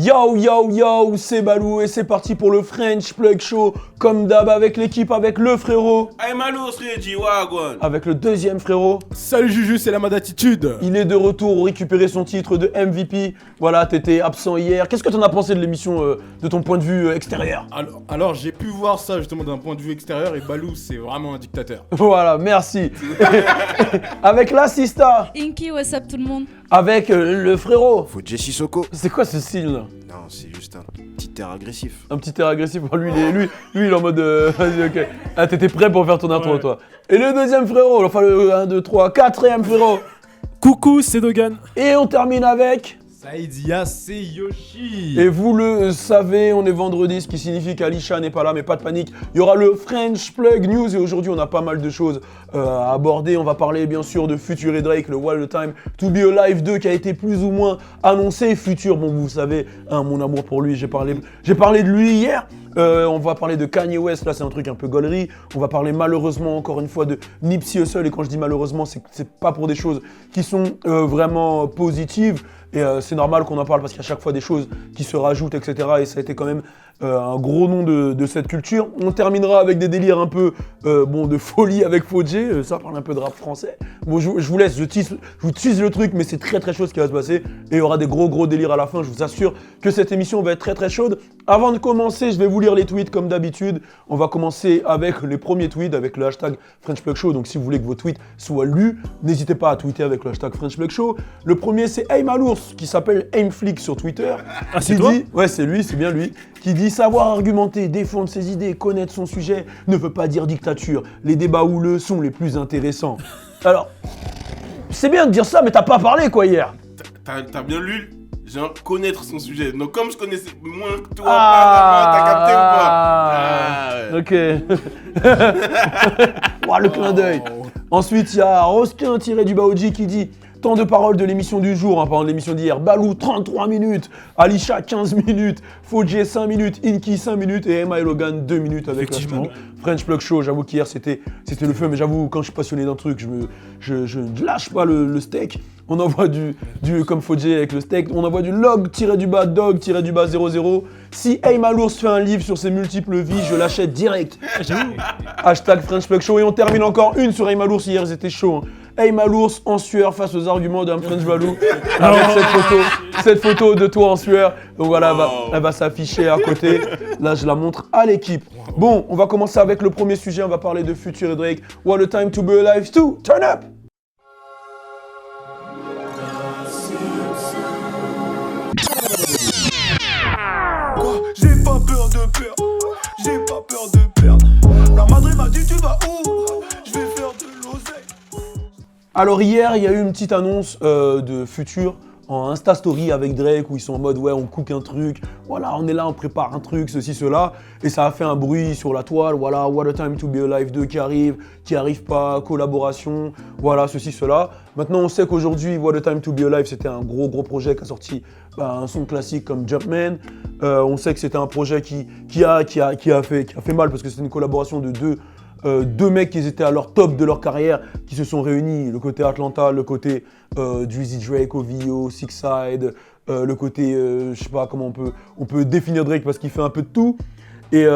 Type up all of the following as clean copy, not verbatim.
Yo yo yo, c'est Balou et c'est parti pour le French Plug Show. Comme d'hab avec l'équipe, avec le frérot. Hey Malou, Reggie, wagwan. Avec le deuxième frérot. Salut Juju, c'est la mode attitude. Il est de retour, récupérer son titre de MVP. Voilà, t'étais absent hier. Qu'est-ce que t'en as pensé de l'émission de ton point de vue extérieur? Alors j'ai pu voir ça justement d'un point de vue extérieur et Balou c'est vraiment un dictateur. Voilà, merci. Avec l'assista. Inky, what's up tout le monde? Avec le frérot. Faut Jessie Soko. C'est quoi ce style là? Non, c'est juste un petit air agressif. Un petit air agressif. Lui, il est en mode vas-y, ok. Ah, t'étais prêt pour faire ton intro, toi. Et le deuxième frérot, enfin le 1, 2, 3, quatrième frérot. Coucou, c'est Dogan. Et on termine avec. Saïdia, c'est Yoshi. Et vous le savez, on est vendredi, ce qui signifie qu'Alisha n'est pas là, mais pas de panique. Il y aura le French Plug News et aujourd'hui on a pas mal de choses à aborder. On va parler bien sûr de Future et Drake, le Wild Time to Be Alive 2 qui a été plus ou moins annoncé. Future, bon vous savez, hein, mon amour pour lui, j'ai parlé de lui hier. On va parler de Kanye West, là c'est un truc un peu gaulerie. On va parler malheureusement encore une fois de Nipsey Hussle et quand je dis malheureusement c'est pas pour des choses qui sont vraiment positives. Et c'est normal qu'on en parle parce qu'il y a chaque fois des choses qui se rajoutent, etc. Et ça a été quand même un gros nom de cette culture. On terminera avec des délires un peu de folie avec Fodje. Ça parle un peu de rap français. Bon, je vous laisse, je vous tease le truc, mais c'est très très chaud ce qui va se passer. Et il y aura des gros délires à la fin. Je vous assure que cette émission va être très très chaude. Avant de commencer, je vais vous lire les tweets comme d'habitude. On va commencer avec les premiers tweets, avec le hashtag French Plug Show. Donc si vous voulez que vos tweets soient lus, n'hésitez pas à tweeter avec le hashtag French Plug Show. Le premier c'est Hey Malours, qui s'appelle Aimflick sur Twitter. Ah, c'est toi ? Ouais, c'est lui, c'est bien lui. Qui dit savoir argumenter, défendre ses idées, connaître son sujet ne veut pas dire dictature. Les débats houleux sont les plus intéressants. Alors, c'est bien de dire ça, mais t'as pas parlé quoi hier. T'as bien lu, genre connaître son sujet. Donc comme je connaissais moins que toi, t'as capté ou pas? Ok. Ouah, le clin d'œil. Ensuite, il y a Roskin-du-Baoji qui dit temps de parole de l'émission du jour, pardon, de l'émission d'hier. Balou, 33 minutes. Alisha, 15 minutes. Fodje, 5 minutes. Inky, 5 minutes. Et Emma et Logan, 2 minutes avec le French Plug Show. J'avoue qu'hier, c'était le feu. Mais j'avoue, quand je suis passionné d'un truc, je ne lâche pas le steak. On envoie du comme Fodje avec le steak. On envoie du log-dog-00. Si Hey Malours fait un livre sur ses multiples vies, je l'achète direct. Hashtag French Plug Show. Et on termine encore une sur Hey Malours. Hier, ils étaient chauds. Hey Malours en sueur face aux arguments d'un French Balou. Avec cette photo de toi en sueur. Donc voilà, elle va s'afficher à côté. Là, je la montre à l'équipe. Bon, on va commencer avec le premier sujet. On va parler de Future et Drake. What a time to be alive too. Turn up! J'ai pas peur de perdre, j'ai pas peur de perdre. La madre m'a dit tu vas où? Je vais faire de l'oseille. Alors hier, il y a eu une petite annonce de Future en Insta Story avec Drake où ils sont en mode ouais on cook un truc, voilà on est là, on prépare un truc, ceci, cela. Et ça a fait un bruit sur la toile, voilà What a Time to Be Alive 2 qui arrive pas, collaboration, voilà ceci, cela. Maintenant on sait qu'aujourd'hui What a Time to Be Alive c'était un gros projet qui a sorti un son classique comme Jumpman. On sait que c'était un projet qui a fait mal parce que c'était une collaboration de deux mecs qui étaient à leur top de leur carrière, qui se sont réunis, le côté Atlanta, le côté Drizzy Drake, OVO, Six Side, le côté, je sais pas comment on peut définir Drake parce qu'il fait un peu de tout. Et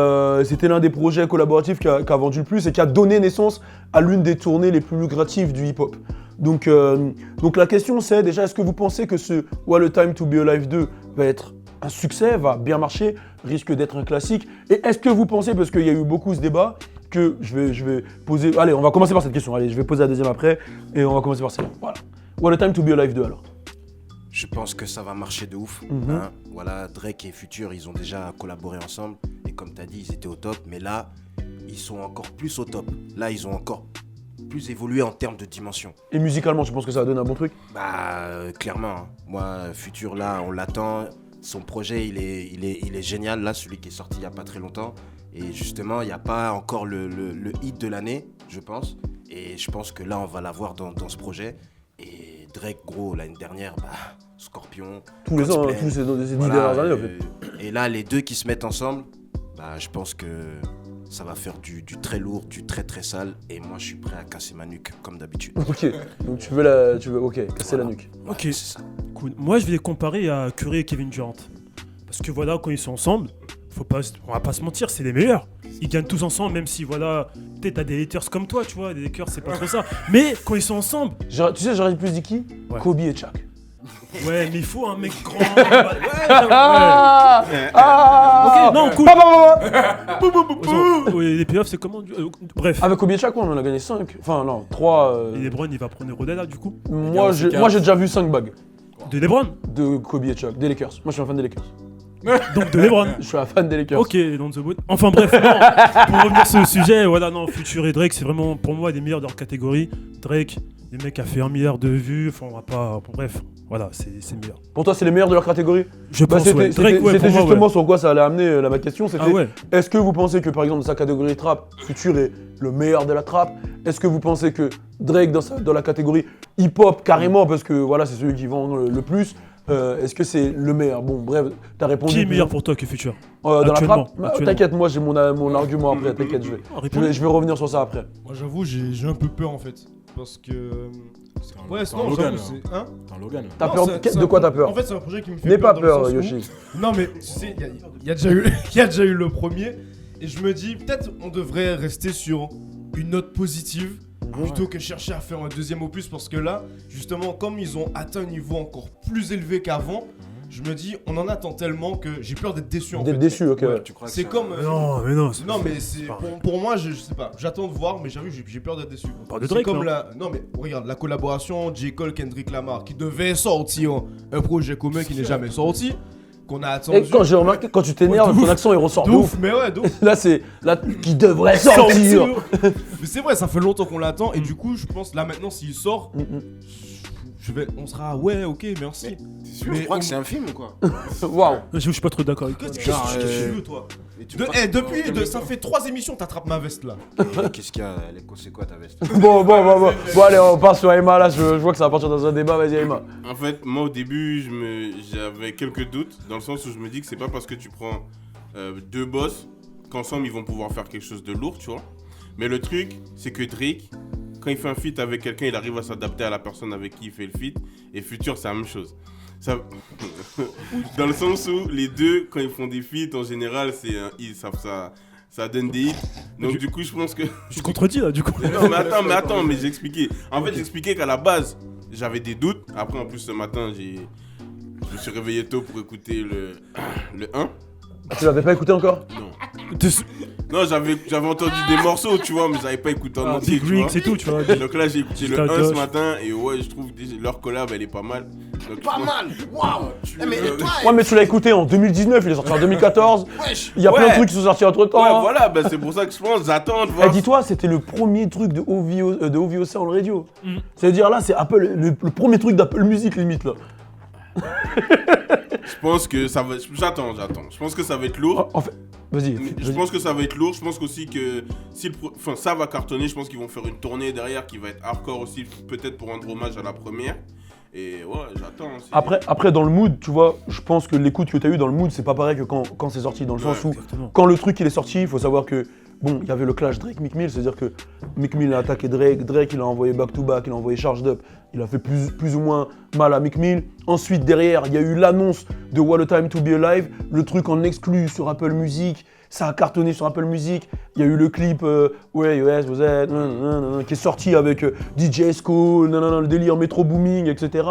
c'était l'un des projets collaboratifs qui a vendu le plus et qui a donné naissance à l'une des tournées les plus lucratives du hip-hop. Donc la question c'est déjà, est-ce que vous pensez que ce What a Time to Be Alive 2 va être un succès, va bien marcher, risque d'être un classique? Et est-ce que vous pensez, parce qu'il y a eu beaucoup ce débat, que je vais poser... Allez, on va commencer par cette question. Allez, je vais poser la deuxième après et on va commencer par celle-là. Voilà. What a Time to Be Alive 2 alors? Je pense que ça va marcher de ouf. Voilà, Drake et Future, ils ont déjà collaboré ensemble. Et comme tu as dit, ils étaient au top. Mais là, ils sont encore plus au top. Là, ils ont encore plus évolué en termes de dimension. Et musicalement, tu penses que ça va donner un bon truc? Clairement. Hein. Moi, Future, là, on l'attend. Son projet, il est génial. Là, celui qui est sorti il n'y a pas très longtemps. Et justement, il n'y a pas encore le hit de l'année, je pense. Et je pense que là, on va l'avoir dans ce projet. Et Drake, gros, l'année dernière, Scorpion. Tous les ans, tous ces 10 dernières années, en fait. Et là, les deux qui se mettent ensemble, je pense que ça va faire du très lourd, du très très sale. Et moi, je suis prêt à casser ma nuque, comme d'habitude. Ok, donc tu veux casser la nuque. Ouais, Ok, c'est ça. Cool. Moi, je vais les comparer à Curry et Kevin Durant. Parce que voilà, quand ils sont ensemble, on va pas se mentir, c'est les meilleurs. Ils gagnent tous ensemble, même si voilà, peut-être t'as des haters comme toi, tu vois, des haters, c'est pas trop ça. Mais quand ils sont ensemble, Tu sais, j'aurais plus dit qui? Ouais. Kobe et Shaq. ouais, mais il faut un mec grand. Ok, non, cool. Ouais, les playoffs, c'est comment bref. Avec Kobe et Shaq, on en a gagné 5. Enfin, non, 3. Et LeBron, il va prendre le relais là, du coup. Moi, j'ai déjà vu 5 bagues De LeBron. de Kobe et Shaq, des Lakers. Moi, je suis un fan des Lakers. Donc de LeBron. Je suis un fan des Lakers. Ok, dans the boat. Enfin bref, non, pour revenir sur le sujet, voilà, non, Future et Drake, c'est vraiment pour moi les meilleurs de leur catégorie. Drake, le mec a fait 1 milliard de vues, enfin on va pas. Bref, voilà, c'est le meilleur. Pour toi, c'est les meilleurs de leur catégorie? Je pense, ouais. C'était Drake, ouais, pour moi, justement ouais. sur quoi ça allait amener ma question. C'était Ah ouais. est-ce que vous pensez que par exemple dans sa catégorie trap, Future est le meilleur de la trap? Est-ce que vous pensez que Drake dans la catégorie hip-hop carrément, parce que voilà, c'est celui qui vend le plus, est-ce que c'est le meilleur? Bon, bref, t'as répondu. Qui est meilleur pour toi que Future dans la actuellement, trap? actuellement. T'inquiète, moi j'ai mon argument après, t'inquiète, je vais revenir sur ça après. Moi j'avoue, j'ai un peu peur en fait. Parce que. Ouais, c'est un non, Logan, j'avoue, là. c'est. Hein T'es un Logan. T'as Non, peur de quoi t'as peur? En fait, c'est un projet qui me fait N'aie pas dans le peur, sens où- Yoshi. Non, mais tu sais, il y a déjà eu le premier. Et je me dis, peut-être on devrait rester sur une note positive. Plutôt que chercher à faire un deuxième opus. Parce que là, justement, comme ils ont atteint un niveau encore plus élevé qu'avant, je me dis, on en attend tellement que j'ai peur d'être déçu en fait. D'être déçu, ok. Tu crois que C'est comme. Non, mais non. Non mais c'est pour moi je sais pas, j'attends de voir mais j'avoue j'ai peur d'être déçu. parle de C'est Drake, comme non non mais regarde la collaboration J. Cole Kendrick Lamar qui devait sortir un projet commun qui n'est jamais sorti, qu'on a attendu. Et quand j'ai remarqué, quand tu t'énerves, ton accent il ressort de de ouf, ouf. mais ouais, de ouf. Là c'est qui devrait sortir. Mais c'est vrai, ça fait longtemps qu'on l'attend et du coup je pense là maintenant s'il sort, on sera ouais ok merci. T'es sûr? Mais Tu crois on- que c'est un film ou quoi? Waouh. Je suis pas trop d'accord avec toi. Qu'est-ce que tu veux toi Mais tu De- crois- eh, depuis ça fait 3 émissions t'attrapes ma veste là. Qu'est-ce qu'il y a? C'est quoi ta veste? Bon, allez, on part sur Aïma là, je vois que ça va partir dans un débat, vas-y Aïma. En fait, moi au début, j'avais quelques doutes, dans le sens où je me dis que c'est pas parce que tu prends 2 boss qu'ensemble ils vont pouvoir faire quelque chose de lourd, tu vois. Mais le truc, c'est que Drake, quand il fait un feat avec quelqu'un, il arrive à s'adapter à la personne avec qui il fait le feat. Et Future, c'est la même chose. Ça... Dans le sens où les deux, quand ils font des feats, en général, ça donne des hits. Donc du coup, je pense que... Je contredis là, du coup. Non, mais attends, mais j'ai expliqué. En fait, j'expliquais qu'à la base, j'avais des doutes. Après, en plus, ce matin, je me suis réveillé tôt pour écouter le 1. Ah, tu l'avais pas écouté encore? Non, j'avais entendu des morceaux, tu vois, mais j'avais pas écouté en entier, Big tu vois. Rings et tout, tu vois. Donc là, j'ai écouté le Star 1 ce Josh. matin et ouais, je trouve que leur collab, elle est pas mal. Donc, Pas mal! Waouh! Mais toi, Ouais, mais tu l'as écouté en 2019, il est sorti en 2014. wesh! Il y a plein de Ouais. trucs qui sont sortis entre temps. Ouais, voilà, bah, c'est pour ça que je pense, j'attends de Eh, voir. dis-toi, c'était le premier truc de OVO en radio. C'est-à-dire là, c'est Apple, le premier truc d'Apple Music limite là. Je pense que ça va. J'attends. Je pense que ça va être lourd. En fait, vas-y. Mais je pense que ça va être lourd. Je pense aussi que si ça va cartonner, je pense qu'ils vont faire une tournée derrière qui va être hardcore aussi, peut-être pour rendre hommage à la première. Et ouais, j'attends. Après, dans le mood, tu vois, je pense que l'écoute que tu as eu dans le mood, c'est pas pareil que quand c'est sorti. Dans le sens où, Exactement. quand le truc il est sorti, il faut savoir que, bon, il y avait le clash Drake-Meek Mill, c'est-à-dire que Meek Mill a attaqué Drake, Drake il a envoyé back-to-back, il a envoyé Charged Up, il a fait plus ou moins mal à Meek Mill. Ensuite, derrière, il y a eu l'annonce de What a Time to Be Alive, le truc en exclu sur Apple Music, ça a cartonné sur Apple Music. Il y a eu le clip Where You At, vous êtes, qui est sorti avec DJ School, le délire Metro Booming, etc.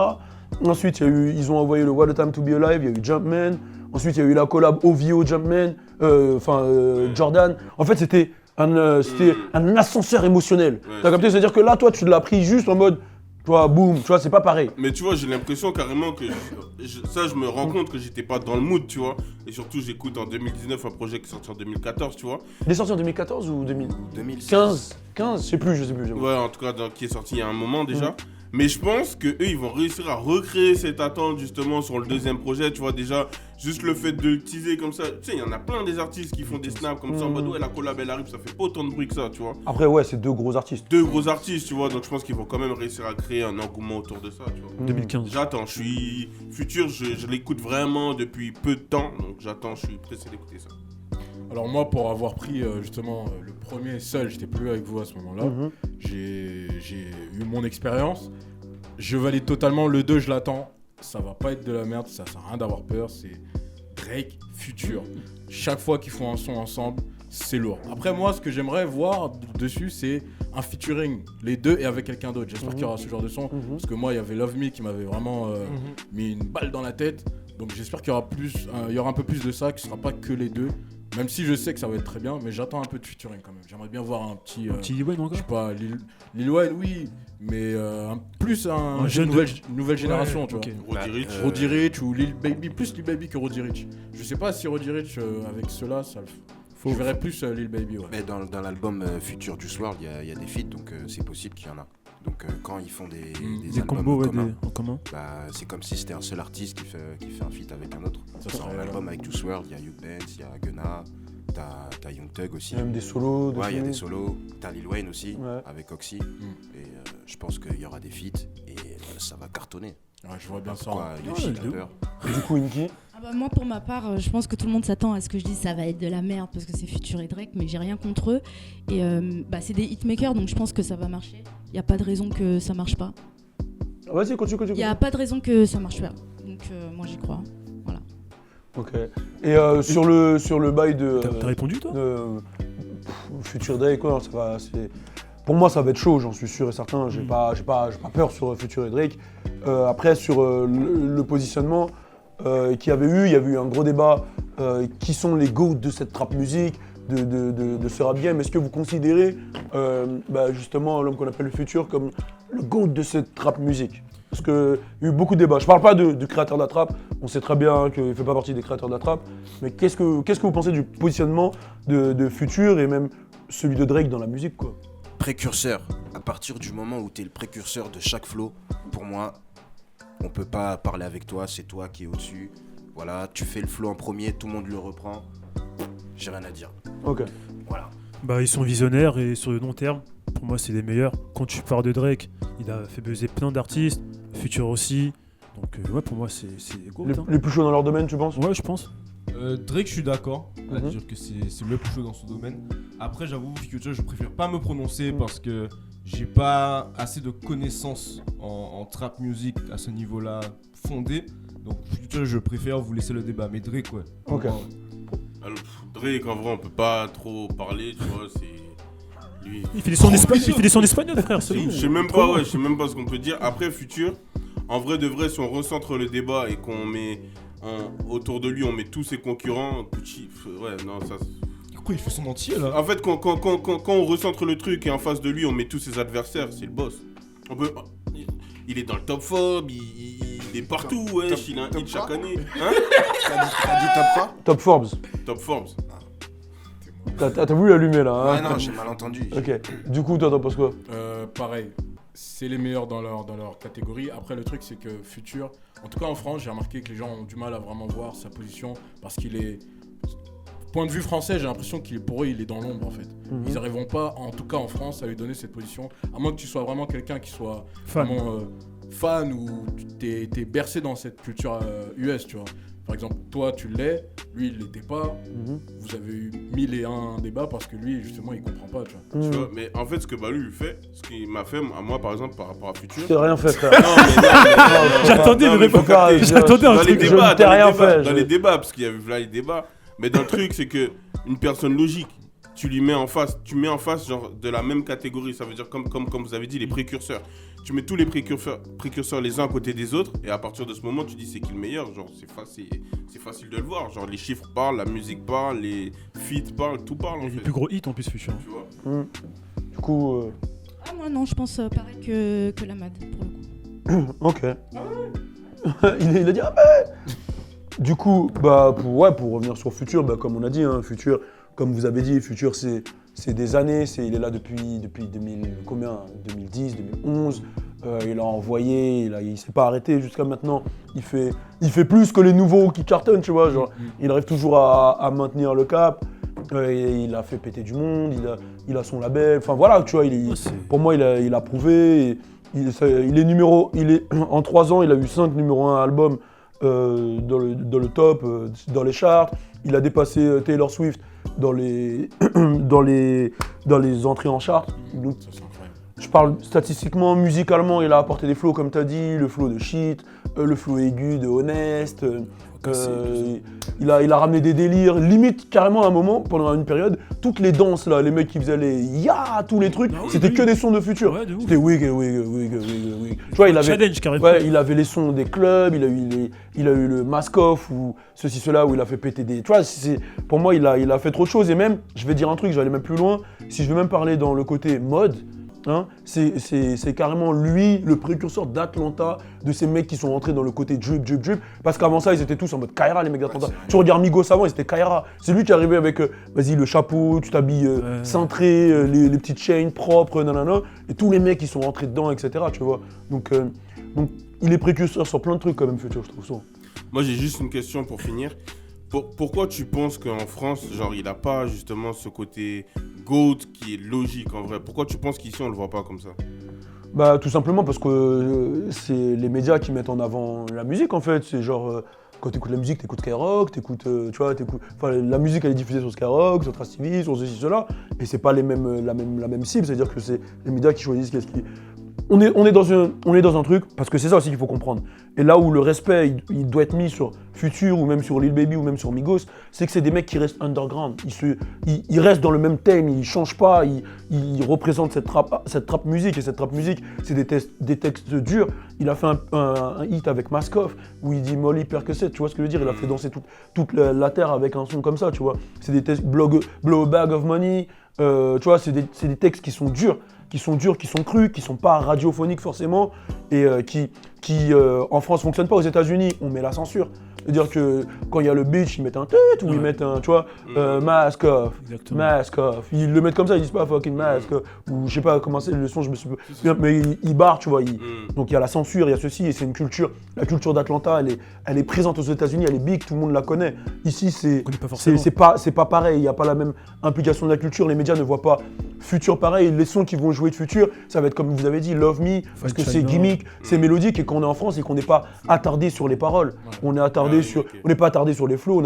Ensuite, ils ont envoyé le What a Time to Be Alive, il y a eu Jumpman. Ensuite, il y a eu la collab OVO Jumpman, Jordan. En fait, c'était un ascenseur émotionnel. Ouais, T'as capté? C'est-à-dire que là, toi, tu l'as pris juste en mode, tu vois, boum, tu vois, c'est pas pareil. Mais tu vois, j'ai l'impression carrément que je me rends compte que j'étais pas dans le mood, tu vois. Et surtout, j'écoute en 2019 un projet qui est sorti en 2014, tu vois. Il est sorti en 2014 ou 2006. 2015 15, je sais plus. Ouais, en tout cas, qui est sorti il y a un moment déjà. Mais je pense que eux, ils vont réussir à recréer cette attente justement sur le deuxième projet. Tu vois, déjà, juste le fait de le teaser comme ça. Tu sais, il y en a plein des artistes qui font des snaps comme ça en mode ouais, la collab elle arrive, ça fait pas autant de bruit que ça, tu vois. Après, ouais, c'est 2 gros artistes. 2 gros artistes, tu vois, donc je pense qu'ils vont quand même réussir à créer un engouement autour de ça, tu vois. 2015. J'attends, je suis futur, je l'écoute vraiment depuis peu de temps, donc j'attends, je suis pressé d'écouter ça. Alors moi, pour avoir pris justement le premier seul, j'étais plus avec vous à ce moment-là, j'ai eu mon expérience. Je valide totalement le 2, je l'attends. Ça va pas être de la merde, ça sert à rien d'avoir peur. Drake, Future. Chaque fois qu'ils font un son ensemble, c'est lourd. Après, moi, ce que j'aimerais voir dessus, c'est un featuring, les deux et avec quelqu'un d'autre. J'espère qu'il y aura ce genre de son. Parce que moi, il y avait Love Me qui m'avait vraiment mis une balle dans la tête. Donc j'espère qu'il y aura il y aura un peu plus de ça, que ce sera pas que les deux. Même si je sais que ça va être très bien, mais j'attends un peu de featuring quand même. J'aimerais bien voir un petit. Petit Lil Wayne Je encore. sais pas, Lil Wayne, oui, mais plus Un jeune nouvelle génération, Ouais, tu ok. vois. Roddy Ricch. Roddy Ricch ou Lil Baby, plus Lil Baby que Roddy Ricch. Je sais pas si Roddy Ricch avec cela, je verrais plus Lil Baby, ouais. Mais dans l'album Future Juice WRLD, il y a des feats, donc c'est possible qu'il y en a. Donc quand ils font des Des albums combos, en ouais, commun, en commun. bah, c'est comme si c'était un seul artiste qui fait un feat avec un autre. Ça Dans serait- l'album avec Juice WRLD, il y a Hugh Banks, il y a Gunna, t'as Young Thug aussi. Il y a même des solos. Ouais, il y a dessus. des solos. T'as Lil Wayne aussi, Ouais. avec Oxy. Et je pense qu'il y aura des feats et ça va cartonner. Ouais, je vois bien ça. Pourquoi hein. les Ouais, shit de ouf. rappeurs. Et du coup, Inky. Ah bah moi pour ma part, je pense que tout le monde s'attend à ce que je dise ça va être de la merde parce que c'est Future et Drake, mais j'ai rien contre eux. Et c'est des hitmakers donc je pense que ça va marcher. Il n'y a pas de raison que ça marche pas. Vas-y, continue. Il n'y a pas de raison que ça marche pas. Donc moi j'y crois. Voilà. Ok. Et sur le bail de. T'as répondu toi Future Drake, quoi, ça va. Pour moi, ça va être chaud, j'en suis sûr et certain. J'ai pas peur sur Future et Drake. Après, sur le positionnement qu'il y avait eu un gros débat. Qui sont les GOAT de cette trap musique, de ce rap game? Est-ce que vous considérez justement l'homme qu'on appelle le Future comme le GOAT de cette trap musique? Parce qu'il y a eu beaucoup de débats. Je parle pas du créateur de la trap, on sait très bien qu'il ne fait pas partie des créateurs de la trap, mais qu'est-ce que vous pensez du positionnement de Future et même celui de Drake dans la musique, quoi? Précurseur. À partir du moment où tu es le précurseur de chaque flow, pour moi, on peut pas parler avec toi, c'est toi qui es au-dessus. Voilà, tu fais le flow en premier, tout le monde le reprend. J'ai rien à dire. Ok. Voilà. Bah ils sont visionnaires et sur le long terme, pour moi c'est les meilleurs. Quand tu parles de Drake, il a fait buzzer plein d'artistes, Future aussi. Donc ouais pour moi c'est go. Les plus chauds dans leur domaine, tu penses? Ouais je pense. Drake, je suis d'accord à Mhm. dire que c'est le plus chaud dans son domaine. Après, j'avoue, Future, je préfère pas me prononcer parce que j'ai pas assez de connaissances en trap music à ce niveau-là fondé. Donc, Future, je préfère vous laisser le débat. Mais Drake, ouais. Ok. Alors, Drake, en vrai, on peut pas trop parler, tu vois, c'est. Lui. Il fait des sons espagnol frère, c'est bon. Je sais même pas, ouais, je sais même pas ce qu'on peut dire. Après, Future, en vrai de vrai, si on recentre le débat et qu'on met autour de lui, on met tous ses concurrents, Gucci, ouais, non, ça. Pourquoi il fait son entier là? En fait, quand on recentre le truc et en face de lui, on met tous ses adversaires, c'est le boss. Il est dans le top fob, il est partout, wesh, il a un top hit chaque quoi année. Hein? T'as dit top quoi? Top Forbes. Top Forbes. T'as voulu l'allumer là, hein? Ouais, non, j'ai mal entendu. Ok. Du coup, toi, t'en penses quoi? Pareil, c'est les meilleurs dans leur catégorie. Après, le truc, c'est que Future, en tout cas en France, j'ai remarqué que les gens ont du mal à vraiment voir sa position parce qu'il est. Point de vue français, j'ai l'impression pour eux, il est dans l'ombre en fait. Ils n'arriveront pas, en tout cas en France, à lui donner cette position. À moins que tu sois vraiment quelqu'un qui soit Fan. vraiment fan ou t'es bercé dans cette culture US, tu vois. Par exemple, toi, tu l'es, lui, il l'était pas. Vous avez eu 1001 débats parce que lui, justement, il comprend pas, tu vois. Tu vois, mais en fait, ce que Balou lui fait, ce qu'il m'a fait à moi, par exemple, par rapport à Future. Je t'ai rien fait, frère. J'attendais une mais réponse. faut capter. J'attendais un Dans les truc. je ne t'ai rien fait, Dans les débats, parce qu'il y avait là les débats. Mais dans le truc, c'est que une personne logique, tu mets en face genre de la même catégorie. Ça veut dire comme vous avez dit, les précurseurs. Tu mets tous les précurseurs les uns à côté des autres, et à partir de ce moment, tu dis c'est qui le meilleur. Genre c'est facile de le voir. Genre les chiffres parlent, la musique parle, les feats parlent, tout parle en Les fait. plus gros hits en plus Future. Tu vois. Du coup, Ah moi non, je pense pareil que la MAD pour le coup. ok. il a dit ah ben. Du coup, pour revenir sur Future, comme on a dit, hein, Future, comme vous avez dit, Future c'est des années, il est là depuis 2010, 2011. Il a envoyé, il s'est pas arrêté jusqu'à maintenant. Il fait plus que les nouveaux qui cartonnent, tu vois. Genre, il arrive toujours à maintenir le cap. Et il a fait péter du monde, il a son label. Enfin voilà, tu vois, pour moi, il a prouvé. En 3 ans, il a eu 5 numéro 1 albums dans le top, dans les charts. Il a dépassé Taylor Swift dans les entrées en chart. Donc, Ça, c'est incroyable. je parle statistiquement, musicalement, il a apporté des flows comme tu as dit, le flow de Shit, le flow aigu de Honest. Il a ramené des délires, limite carrément à un moment, pendant une période, toutes les danses là, les mecs qui faisaient les ya, tous les trucs, Ah oui, c'était oui. que des sons de Future. Ouais, de ouf. C'était wig. Tu vois, il avait, Challenge carrément. ouais, il avait les sons des clubs, il a eu le Mask Off ou ceci, cela, où il a fait péter des. Tu vois, pour moi, il a fait trop de choses. Et même, je vais dire un truc, je vais aller même plus loin. Si je veux même parler dans le côté mode, hein, c'est carrément lui le précurseur d'Atlanta, de ces mecs qui sont rentrés dans le côté drip. Parce qu'avant ça, ils étaient tous en mode Kaira, les mecs d'Atlanta. Tu regardes Migos avant, ils étaient Kaira. C'est lui qui est arrivé avec, vas-y, le chapeau, tu t'habilles cintré, les petites chaînes propres, nanana. Et tous les mecs, ils sont rentrés dedans, etc. Tu vois. Donc, il est précurseur sur plein de trucs quand même, Future, je trouve ça. Moi, j'ai juste une question pour finir. Pourquoi tu penses qu'en France, genre, il a pas justement ce côté GOAT qui est logique en vrai? Pourquoi tu penses qu'ici, on le voit pas comme ça? Bah, tout simplement parce que c'est les médias qui mettent en avant la musique, en fait. C'est genre, quand t'écoutes la musique, t'écoutes Skyrock, la musique, elle est diffusée sur Skyrock, sur Trace TV, sur ceci, cela. Et c'est pas la même cible, c'est-à-dire que c'est les médias qui choisissent qu'est-ce qui... On est dans un truc, parce que c'est ça aussi qu'il faut comprendre. Et là où le respect, il doit être mis sur Future, ou même sur Lil Baby, ou même sur Migos, c'est que c'est des mecs qui restent underground. Ils restent dans le même thème, ils changent pas, ils représentent cette trap musique. Et cette trap musique, c'est des textes durs. Il a fait un hit avec Mask Off, où il dit Molly Percocet, tu vois ce que je veux dire? Il a fait danser toute la terre avec un son comme ça, tu vois. C'est des textes, blow a bag of money, tu vois, c'est des textes qui sont durs, qui sont crus, qui sont pas radiophoniques forcément, et qui en France fonctionnent pas. Aux États-Unis, on met la censure. C'est-à-dire que quand il y a le bitch, ils mettent un tête, ou ils mettent un, tu vois, mask off, Exactement. mask off. Ils le mettent comme ça, ils disent pas fucking mask off, ou je sais pas comment c'est le son, je me suis... Mais ils barrent, tu vois. Donc il y a la censure, il y a ceci, et c'est une culture. La culture d'Atlanta, elle est présente aux États-Unis, elle est big, tout le monde la connaît. Ici, connaît pas forcément. c'est pas pareil, il n'y a pas la même implication de la culture, les médias ne voient pas Future pareil, les sons qui vont jouer de Future, ça va être comme vous avez dit, Love Me, parce que c'est gimmick, c'est mélodique, et qu'on est en France et qu'on n'est pas attardé sur les paroles, on est attardé on n'est pas attardé sur les flows, on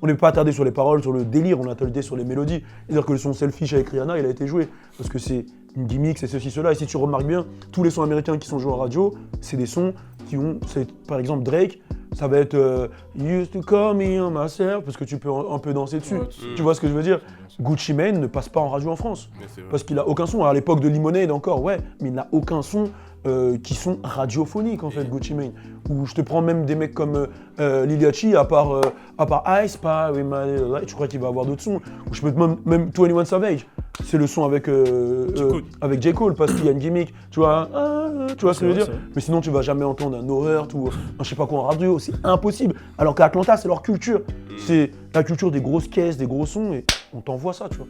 n'est pas attardé sur les paroles, sur le délire, on est attardé sur les mélodies. C'est-à-dire que le son Selfish avec Rihanna, il a été joué, parce que c'est une gimmick, c'est ceci, cela, et si tu remarques bien, tous les sons américains qui sont joués en radio, c'est des sons qui ont, par exemple Drake, ça va être You used to call me on myself, parce que tu peux un peu danser dessus. Tu vois ce que je veux dire? Gucci Mane ne passe pas en radio en France. Parce qu'il a aucun son. À l'époque de Lemonade encore, ouais, mais il n'a aucun son qui sont radiophoniques en fait, Gucci Mane. Ou je te prends même des mecs comme Lil Yachty, à part Ice, pas with my little light, je crois qu'il va avoir d'autres sons. Ou je peux même 21 Savage. C'est le son avec J. Cole parce qu'il y a une gimmick, tu vois, tu vois ce que je veux dire. Mais sinon tu vas jamais entendre un No Hurt ou un je sais pas quoi en radio, c'est impossible. Alors qu'à Atlanta c'est leur culture, c'est la culture des grosses caisses, des gros sons et on t'envoie ça, tu vois.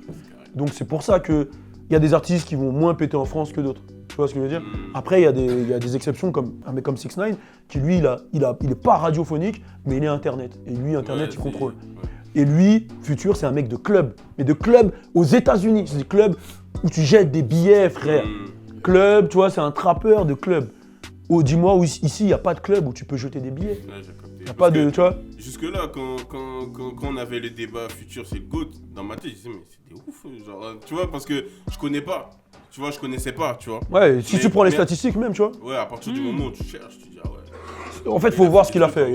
Donc c'est pour ça que il y a des artistes qui vont moins péter en France que d'autres. Tu vois ce que je veux dire? Après il y a des exceptions comme un mec comme 6ix9ine qui lui il est pas radiophonique mais il est internet et lui internet il contrôle. Et lui, Future, c'est un mec de club. Mais de club aux États-Unis. C'est des clubs où tu jettes des billets, frère. Club, tu vois, c'est un trappeur de club. Oh, dis-moi, ici, il n'y a pas de club où tu peux jeter des billets. Ouais, j'ai capté. Il n'y a pas de, tu vois. Jusque-là, quand on avait le débat Future, c'est le GOAT, dans ma tête, je disais, mais c'était ouf. Genre, tu vois, parce que je connais pas. Tu vois, je connaissais pas, tu vois. Ouais, si tu prends les statistiques même, tu vois. Ouais, à partir du moment où tu cherches, tu dis, ah ouais. En fait, il faut voir ce qu'il a fait.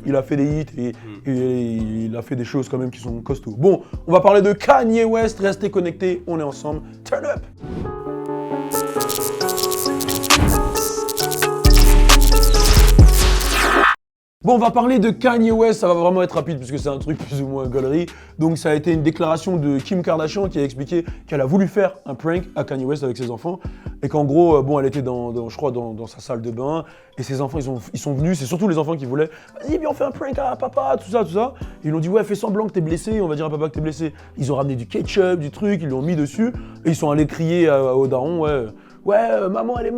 Il a fait des hits et il a fait des choses quand même qui sont costauds. Bon, on va parler de Kanye West. Restez connectés, on est ensemble. Turn up! Bon, on va parler de Kanye West, ça va vraiment être rapide puisque c'est un truc plus ou moins gaulerie. Donc ça a été une déclaration de Kim Kardashian qui a expliqué qu'elle a voulu faire un prank à Kanye West avec ses enfants et qu'en gros, bon, elle était je crois dans sa salle de bain et ses enfants, ils sont venus, c'est surtout les enfants qui voulaient « Vas-y, viens, on fait un prank à papa, tout ça. » Et ils lui ont dit « Ouais, fais semblant que t'es blessé, on va dire à papa que t'es blessé. » Ils ont ramené du ketchup, du truc, ils l'ont mis dessus et ils sont allés crier au daron « Ouais, maman elle est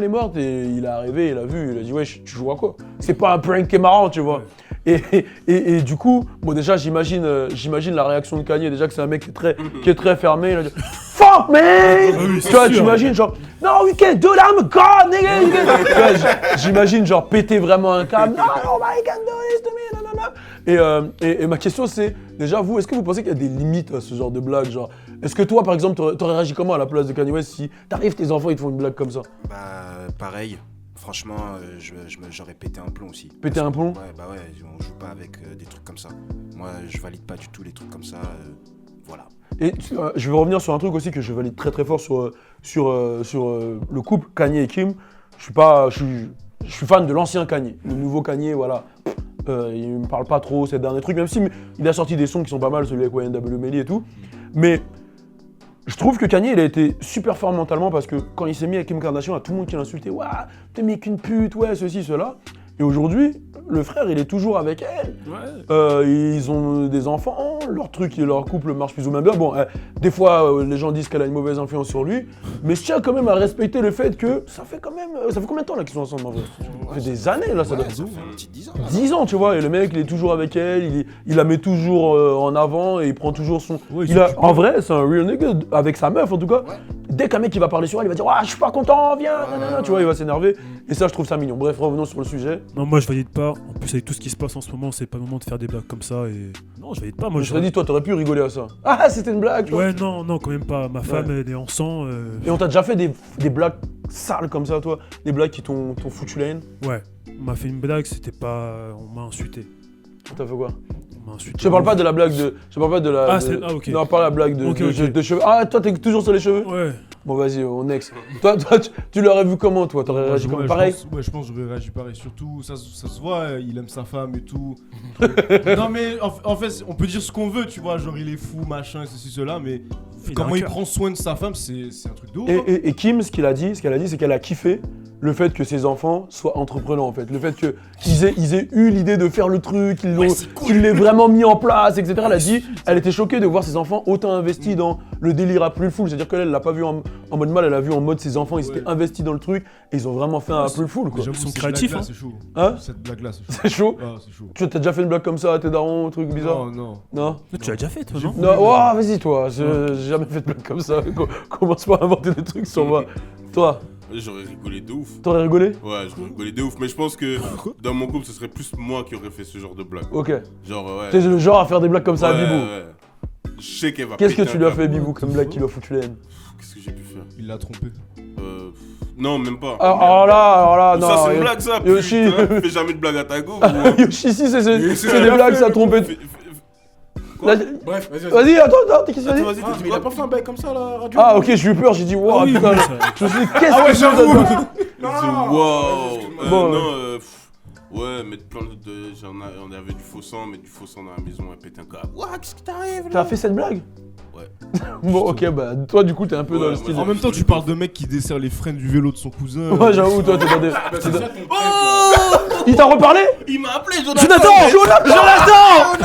morte. » Et il est arrivé, il a vu, il a dit ouais, tu joues à quoi? C'est pas un prank qui est marrant, tu vois. Et du coup, bon déjà j'imagine la réaction de Kanye, déjà que c'est un mec qui est très fermé, il a dit fuck man! Tu vois, t'imagines genre no we can't do that, I'm a god nigga! Tu vois, j'imagine genre péter vraiment un câble, no nobody can do this to me, nanana. Et ma question c'est, déjà vous, est-ce que vous pensez qu'il y a des limites à ce genre de blague, genre est-ce que toi par exemple t'aurais réagi comment à la place de Kanye West si t'arrives tes enfants ils te font une blague comme ça? Bah pareil, franchement, j'aurais pété un plomb aussi. Péter un plomb? Ouais, bah ouais, on joue pas avec des trucs comme ça. Moi, je valide pas du tout les trucs comme ça. Voilà. Et je vais revenir sur un truc aussi que je valide très très fort sur le couple Kanye et Kim. Je suis fan de l'ancien Kanye. Le nouveau Kanye, voilà. Il me parle pas trop ces derniers trucs, même si il a sorti des sons qui sont pas mal, celui avec YNW Melly et tout. Mais je trouve que Kanye, il a été super fort mentalement parce que quand il s'est mis avec Kim Kardashian, il y a tout le monde qui l'insultait. Ouah, t'es mis qu'une pute, ouais, ceci, cela. Et aujourd'hui, le frère, il est toujours avec elle. Ouais. Ils ont des enfants, leur truc et leur couple marche plus ou moins bien. Bon, des fois, les gens disent qu'elle a une mauvaise influence sur lui, mais je tiens quand même à respecter le fait que ça fait combien de temps là qu'ils sont ensemble en vrai? Ça fait des années là, ça doit. Ça fait un petit 10 ans. 10 ans, tu vois, et le mec, il est toujours avec elle, il la met toujours en avant et il prend toujours son. Ouais, En vrai, c'est un real nigga, avec sa meuf en tout cas. Ouais. Dès qu'un mec il va parler sur elle, il va dire ah, je suis pas content, viens, nanana, tu vois, il va s'énerver. Et ça, je trouve ça mignon. Bref, revenons sur le sujet. Non, moi je valide pas. En plus, avec tout ce qui se passe en ce moment, c'est pas le moment de faire des blagues comme ça. Et non, je valide pas. Moi, Je te dis, toi, t'aurais pu rigoler à ça. Ah, c'était une blague, tu vois. Ouais, non, quand même pas. Ma femme, elle est en sang. Et on t'a déjà fait des blagues sales comme ça, toi? Des blagues qui t'ont foutu la haine? Ouais, on m'a fait une blague, c'était pas. On m'a insulté. T'as fait quoi? On m'a insulté. Je te parle pas de la blague de. Je te parle pas de la. Ah, de- c'est. Ah, ok. Non, pas la blague de, Ok, de- ok. de cheveux. Ah, toi, t'es toujours sur les cheveux? Ouais. Bon, vas-y, on ex. Toi, tu l'aurais vu comment, toi? T'aurais réagi comme pareil? Je pense que j'aurais réagi pareil. Surtout, ça se voit, il aime sa femme et tout. Non, mais en fait, on peut dire ce qu'on veut, tu vois. Genre, il est fou, machin, ceci, cela, mais Il a comment un il cœur. prend soin de sa femme, c'est un truc de ouf. hein. Et Kim, ce qu'elle a dit, c'est qu'elle a kiffé le fait que ses enfants soient entreprenants, en fait. Le fait qu'ils aient eu l'idée de faire le truc, qu'ils l'aient vraiment mis en place, etc. Elle a dit, elle était choquée de voir ses enfants autant investis dans le délire à plus full. C'est-à-dire qu'elle, elle l'a pas vu en mode mal, elle a vu en mode ses enfants, ils s'étaient investis dans le truc et ils ont vraiment fait un plus full, Mais quoi. j'avoue, sont cette créatifs, blague-là, hein. c'est chaud. Hein? Cette blague-là, c'est chaud. C'est chaud. Ah, c'est chaud. Tu as déjà fait une blague comme ça à tes darons, un truc bizarre? Non. Non? Tu l'as déjà fait, toi, non? Non, oh, vas-y, toi. J'ai jamais fait de blague comme ça. Commence pas à inventer des trucs sur moi. Toi, J'aurais rigolé de ouf. t'aurais rigolé? Ouais, j'aurais rigolé de ouf. Mais je pense que dans mon couple, ce serait plus moi qui aurais fait ce genre de blague. Ok. Genre, ouais. T'es le genre à faire des blagues comme ça à Ouais, Bibou. ouais. Je sais qu'elle va Qu'est-ce que péter tu un lui as câble. fait, Bibou, comme blague qui lui a foutu la haine? Qu'est-ce que j'ai pu faire Il l'a trompé. Non, même pas. Alors là, non. Ça, c'est une blague, ça. Yoshi. Putain, fais jamais de blague à ta go. ou- Yoshi, si, c'est des blagues, ça trompait. Quoi Bref, vas-y. Vas-y, attends, qu'est-ce que tu as dit? Vas-y, Ah, mais il a pas fait un bail comme ça, la radio. Ah, ok, j'ai eu peur, j'ai dit, wow, Ah oui, putain. oui, ça- Je me suis dit, qu'est-ce que c'est Wow. Bon, Non, ouais, mettre plein de. On avait du faux sang, mettre du faux sang dans la maison, elle pète un câble. Ouah, qu'est-ce qui t'arrive là? T'as fait cette blague? Ouais. Bon, ok, bah, toi, du coup, t'es un peu Ouais, dans le moi, style. En même temps, tu parles de mec qui desserre les freins du vélo de son cousin. Ouais, j'avoue, toi, t'es dans des. Bah, c'est ça ton truc, Il t'a reparlé? Il m'a appelé, Jonathan! Jonathan, Jonathan!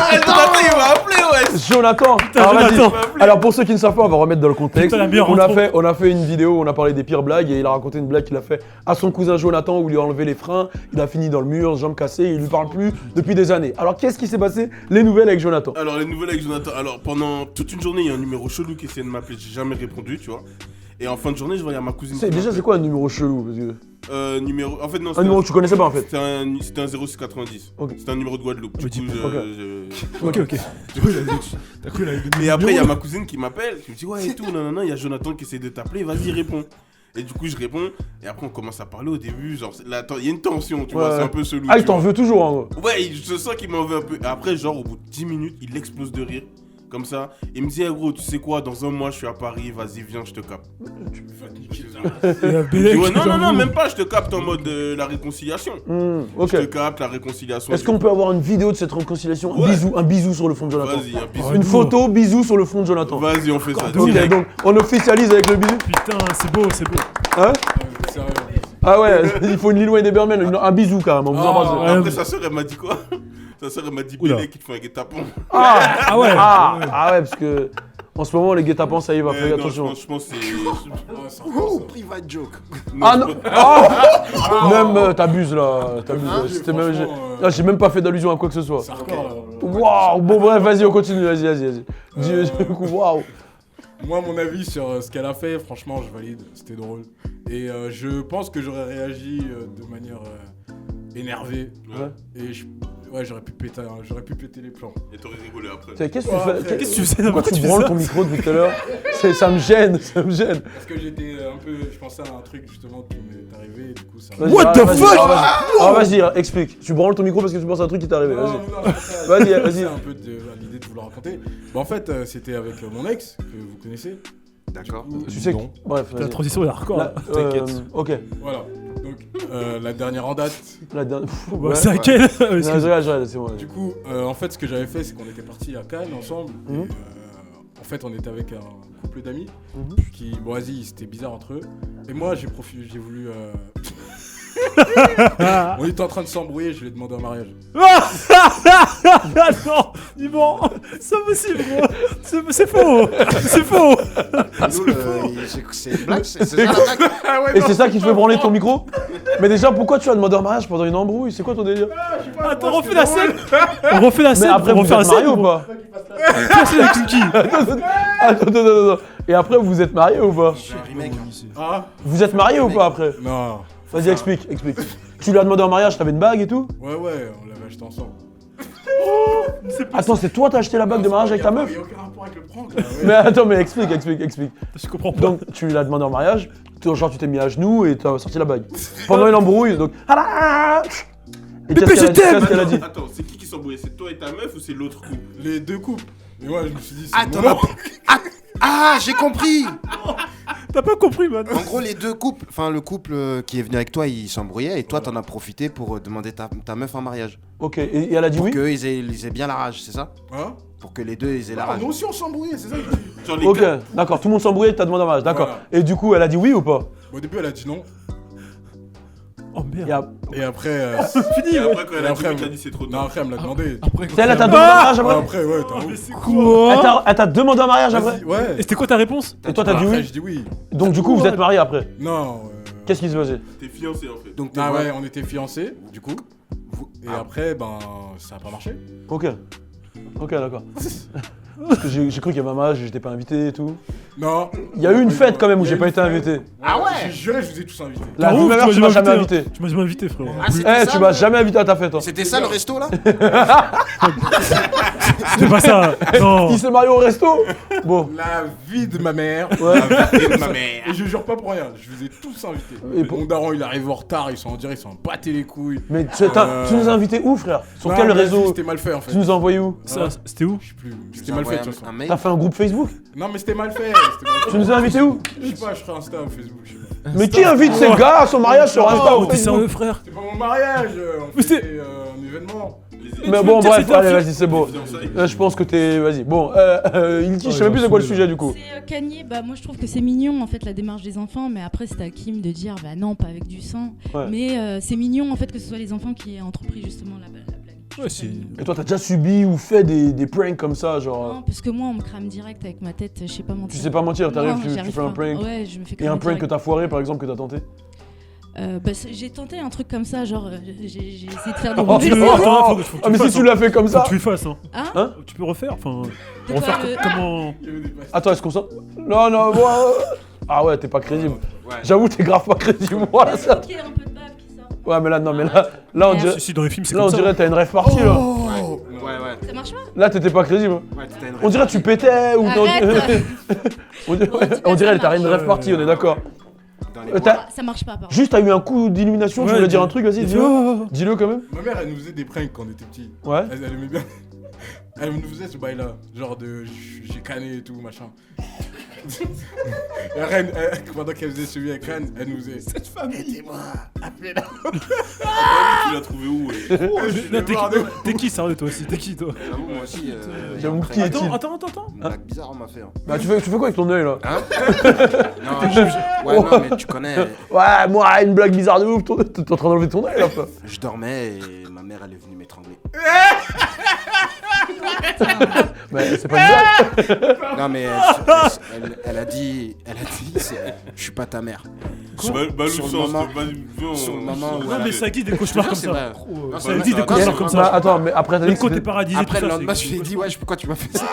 il m'a appelé, ouais. Jonathan! Alors, vas-y. Jonathan. Alors, pour ceux qui ne savent pas, on va remettre dans le contexte. Putain, la meilleure On intro. a fait une vidéo où on a parlé des pires blagues et il a raconté une blague qu'il a fait à son cousin Jonathan où il lui a enlevé les freins, il a fini dans le mur, jambes cassées, il lui parle plus depuis des années. Alors, qu'est-ce qui s'est passé? Les nouvelles avec Jonathan. Alors, les nouvelles avec Jonathan. Alors, pendant toute une journée, il y a un numéro chelou qui essayait de m'appeler, j'ai jamais répondu, tu vois. Et en fin de journée, je voyais ma cousine. qui Déjà, m'appelle. c'est quoi un numéro chelou? Parce que- Numéro. En fait, non. Un numéro que tu connaissais pas en fait. C'était un 0690. Ok. C'était un numéro de Guadeloupe. Je Du coup, dis Ok. T'as cru, il avait donné Et le après, il y a numéro ma cousine qui m'appelle, qui me dit ouais et tout, non, il y a Jonathan qui essaie de t'appeler, vas-y, réponds. Et du coup, je réponds, et après, on commence à parler au début, genre, il y a une tension, tu vois, Ouais. c'est un peu chelou. Ah, il tu t'en vois. veut toujours, en gros. Ouais, je sens qu'il m'en veut un peu. Et après, genre, au bout de 10 minutes, il explose de rire, comme ça. Il me dit, eh, gros, tu sais quoi, dans un mois, je suis à Paris, vas-y, viens, je te capte. Je dis, ouais, non, même pas, je te capte en mode la réconciliation. Ok. Je te capte, la réconciliation. Est-ce qu'on peut avoir une vidéo de cette réconciliation? Ouais. Un bisou sur le front de Jonathan. Vas-y, un bisou. Une photo, bisou sur le front de Jonathan. Vas-y, on fait ça. Ok, direct. donc on officialise avec le bisou. Putain, c'est beau, c'est beau. Hein? Sérieux. Ah ouais, il faut une Lil Wayne et Berman, un bisou carrément, vous embrassez. ouais. Après, sa sœur, elle m'a dit quoi? Sa sœur, elle m'a dit Oula. Bélé qui te fait un guet-apens. Ah ouais. Ah ouais, parce que en ce moment les guet-apens ça y va, fais Non, attention. je pense que c'est. Ouais, c'est encore ça. Private joke. Ah non, je- ah même t'abuses là, t'abuses. C'était même, franchement, j'ai même pas fait d'allusion à quoi que ce soit. C'est hardcore, là. Waouh, bon bref, vas-y, on continue, vas-y. Du coup, waouh. Moi, mon avis sur ce qu'elle a fait, franchement, je valide. C'était drôle. Et je pense que j'aurais réagi de manière énervée. Ouais. Et Ouais, j'aurais pu péter les plans. Et t'aurais rigolé après. Qu'est-ce que tu Ouais, fais Qu'est-ce que tu faisais Pourquoi tu branles ton micro depuis tout à l'heure Ça me gêne, ça me gêne. Parce que j'étais un peu. Je pensais à un truc justement qui m'est arrivé et du coup ça. Vas-y, What the vas-y, fuck vas-y, explique. Tu branles ton micro parce que tu penses à un truc qui t'est arrivé, Non, vas-y. non, c'est Vas-y. un peu l'idée de vous le raconter. Bah, en fait, c'était avec mon ex, que vous connaissez. D'accord. Tu sais que... Non. Bref, La vas-y. transition est hardcore. Là, Là. T'inquiète. Ok. Voilà. Donc, la dernière en date. La dernière... Bah, c'est à quel Non, je regarde, c'est bon. Du coup, en fait, ce que j'avais fait, c'est qu'on était partis à Cannes ensemble. Et, Mhm. en fait, on était avec un couple d'amis Mhm. qui, bon, vas-y, c'était bizarre entre eux. Et moi, j'ai voulu. On était en train de s'embrouiller, je lui ai demandé en mariage. Non, Yvan, c'est impossible, gros. C'est faux. C'est faux. C'est une blague, c'est ça la blague. Et c'est ça qui te fait branler ton micro? Mais déjà, pourquoi tu as demandé en mariage pendant une embrouille? C'est quoi ton délire? Attends, on refait la scène. On refait la Mais scène. après, on vous refait la êtes scène. mariés ou pas? La scène avec qui Attends. Et après, vous êtes mariés ou pas? C'est un remake. Ah Vous êtes mariés ou pas après? non. Vas-y, explique. Tu lui as demandé en mariage, t'avais une bague et tout? Ouais, on l'avait acheté ensemble. Attends, c'est toi t'as acheté la bague de mariage avec ta meuf? Il n'y a aucun rapport avec le prank là. Ouais. Mais attends, mais explique. Je comprends pas. Donc, tu lui as demandé en mariage, genre tu t'es mis à genoux et t'as sorti la bague. Pendant une embrouille, donc... Et Bébé, je t'aime. qu'est-ce qu'elle a dit? Attends, c'est qui s'embrouillait? C'est toi et ta meuf ou c'est l'autre couple? Les deux couples. Et moi, je me suis dit, c'est Ah, le t'en moment. Ah, j'ai compris. T'as pas compris, man. En gros, les deux couples, enfin le couple qui est venu avec toi, ils s'embrouillaient et toi, t'en as profité pour demander ta meuf en mariage. Ok, et elle a dit Pour oui? qu'ils aient bien la rage, c'est ça? Hein? Pour que les deux ils aient la Ah, rage. nous aussi, on s'embrouillait, c'est ça que je dis. Genre les Ok, gars. d'accord, tout le monde s'embrouillait, t'as demandé en mariage, d'accord. Voilà. Et du coup, elle a dit oui ou pas? Au début, elle a dit non. Oh Et merde. Et après. Et après, quand elle Et a dit après, oui, t'as dit c'est trop Non, tard. après, elle me l'a demandé. Après, C'est elle, elle t'a demandé en mariage Ah, après? après, ouais, t'as ouf. c'est quoi Elle t'a demandé en mariage après? Vas-y, ouais. Et c'était quoi ta réponse? Et toi t'as dit Après, oui? je dis oui. Donc du coup, vous êtes mariés après? Non. Qu'est-ce qui se passait? T'es fiancé en fait. Donc, Ah ouais, on était fiancés, du coup. Et Ah. après, ben, ça a pas marché. Ok, d'accord. Parce que j'ai cru qu'il y avait un mariage et j'étais pas invité et tout. Non. Il y a eu une fête quand même où Il y a j'ai pas une été fête. invité. Ah ouais. J'ai juré, je vous ai tous invités. La T'as vie de ouf, ma mère, tu m'as jamais hein. invité. Tu m'as jamais invité, frérot. Ah, c'était Eh, ça, tu m'as le- jamais invité à ta fête. Hein. C'était ça le resto là? C'était pas ça. Non. Il s'est marié au resto? Bon. La vie de ma mère. Ouais. La vie de ma mère. Et je jure pas pour rien, je vous ai tous invités. Et pour- Mon daron, il arrive en retard, ils sont en direct, ils sont battés les couilles. Mais tu nous as invités où, frère? Sur Non, quel mais réseau? C'était mal fait en fait. Tu nous as envoyé où? Ça, c'était où? Je sais plus. Tu C'était nous mal as fait de envoyé toute façon. un mail. T'as fait un groupe Facebook? Non, mais c'était mal fait. C'était mal fait. Tu nous as invités où? Je sais pas, je ferai Insta ou Facebook, je sais pas. Mais qui invite ces gars à son mariage sur Insta ou T'es Facebook? sérieux, frère? C'était pas mon mariage, on Mais c'est- faisait un événement. Mais tu bon, veux me dire, bref, c'était un allez, film vas-y, c'est bon. Fiançailles. Je pense que t'es. Vas-y. Bon, Ilki, je sais même plus c'est quoi le sujet du coup. C'est Kanye, bah moi je trouve que c'est mignon en fait la démarche des enfants, mais après c'est à Kim de dire bah non, pas avec du sang. Ouais. Mais c'est mignon en fait que ce soit les enfants qui aient entrepris justement la blague. Ouais, c'est. Et toi, t'as déjà subi ou fait des pranks comme ça, genre. Non, parce que moi on me crame direct avec ma tête, je sais pas mentir. Tu sais pas mentir, t'arrives, Non, tu j'y fais arrive un pas. prank. Ouais, je me fais Et un cramer prank que direct. t'as foiré par exemple, que t'as tenté? J'ai tenté un truc comme ça, genre j'ai essayé de faire des Oh, mauvais tu veux- sons. attends, faut que tu Ah, mais si fasses, tu l'as fait comme Faut ça. que tu le fasses, hein. Hein Tu peux refaire, enfin. De quoi, Refaire le- comment. Attends, est-ce qu'on s'en. Non, bon. Ah ouais, t'es pas crédible. Ouais. J'avoue, t'es grave pas crédible. Voilà ça. Ok, un peu de bave qui sort. Ouais, mais là, non, mais là on dirait. Si, dans les films, c'est Là, comme on ça. dirait t'as une rêve partie là. Ouais. Ça marche pas? Là, t'étais pas crédible. Ouais, t'étais une On dirait tu pétais ou. Arrête. On dirait, Bon, en tout cas, on dirait ça t'as une marche. rêve partie, on est d'accord. Dans les T'as- Ah, ça marche pas, pardon. Juste, t'as eu un coup d'illumination, tu Ouais, voulais dire dis- un truc, vas-y, Il fait, dis-le. oh. Dis-le quand même. Ma mère, elle nous faisait des pranks quand on était petits. Ouais. Elle aimait bien. Elle nous faisait ce bail-là. Genre de j'ai canné et tout, machin. Et Ren, pendant qu'elle faisait celui avec Ren, elle nous faisait cette famille. Aidez-moi, appelez-la. Tu l'as trouvé où Non, t'es qui, sérieux, toi aussi? T'es qui, toi? J'avoue, moi aussi. J'avoue, après, qui est- Attends. Une blague bizarre, on m'a fait. Hein. Bah, tu fais quoi avec ton œil là? Hein? Ouais, non, mais tu connais. Ouais, moi, une blague bizarre de ouf, t'es en train d'enlever ton œil là. Quoi. Je dormais et ma mère, elle est venue m'étrangler. Mais c'est pas une blague. Non, mais elle a dit, je suis pas ta mère. Balou Sur le sens, moment- viens, sur le moment où Non, mais ça guide des cauchemars comme C'est ça. vrai. Non, Ça dit des cauchemars comme Bah, ça. attends, mais après t'as dit Même que quand t'es c'était- paradisé, Après, tout le ça. lendemain, c'est- je lui ai dit, ouais, pourquoi tu m'as fait ça?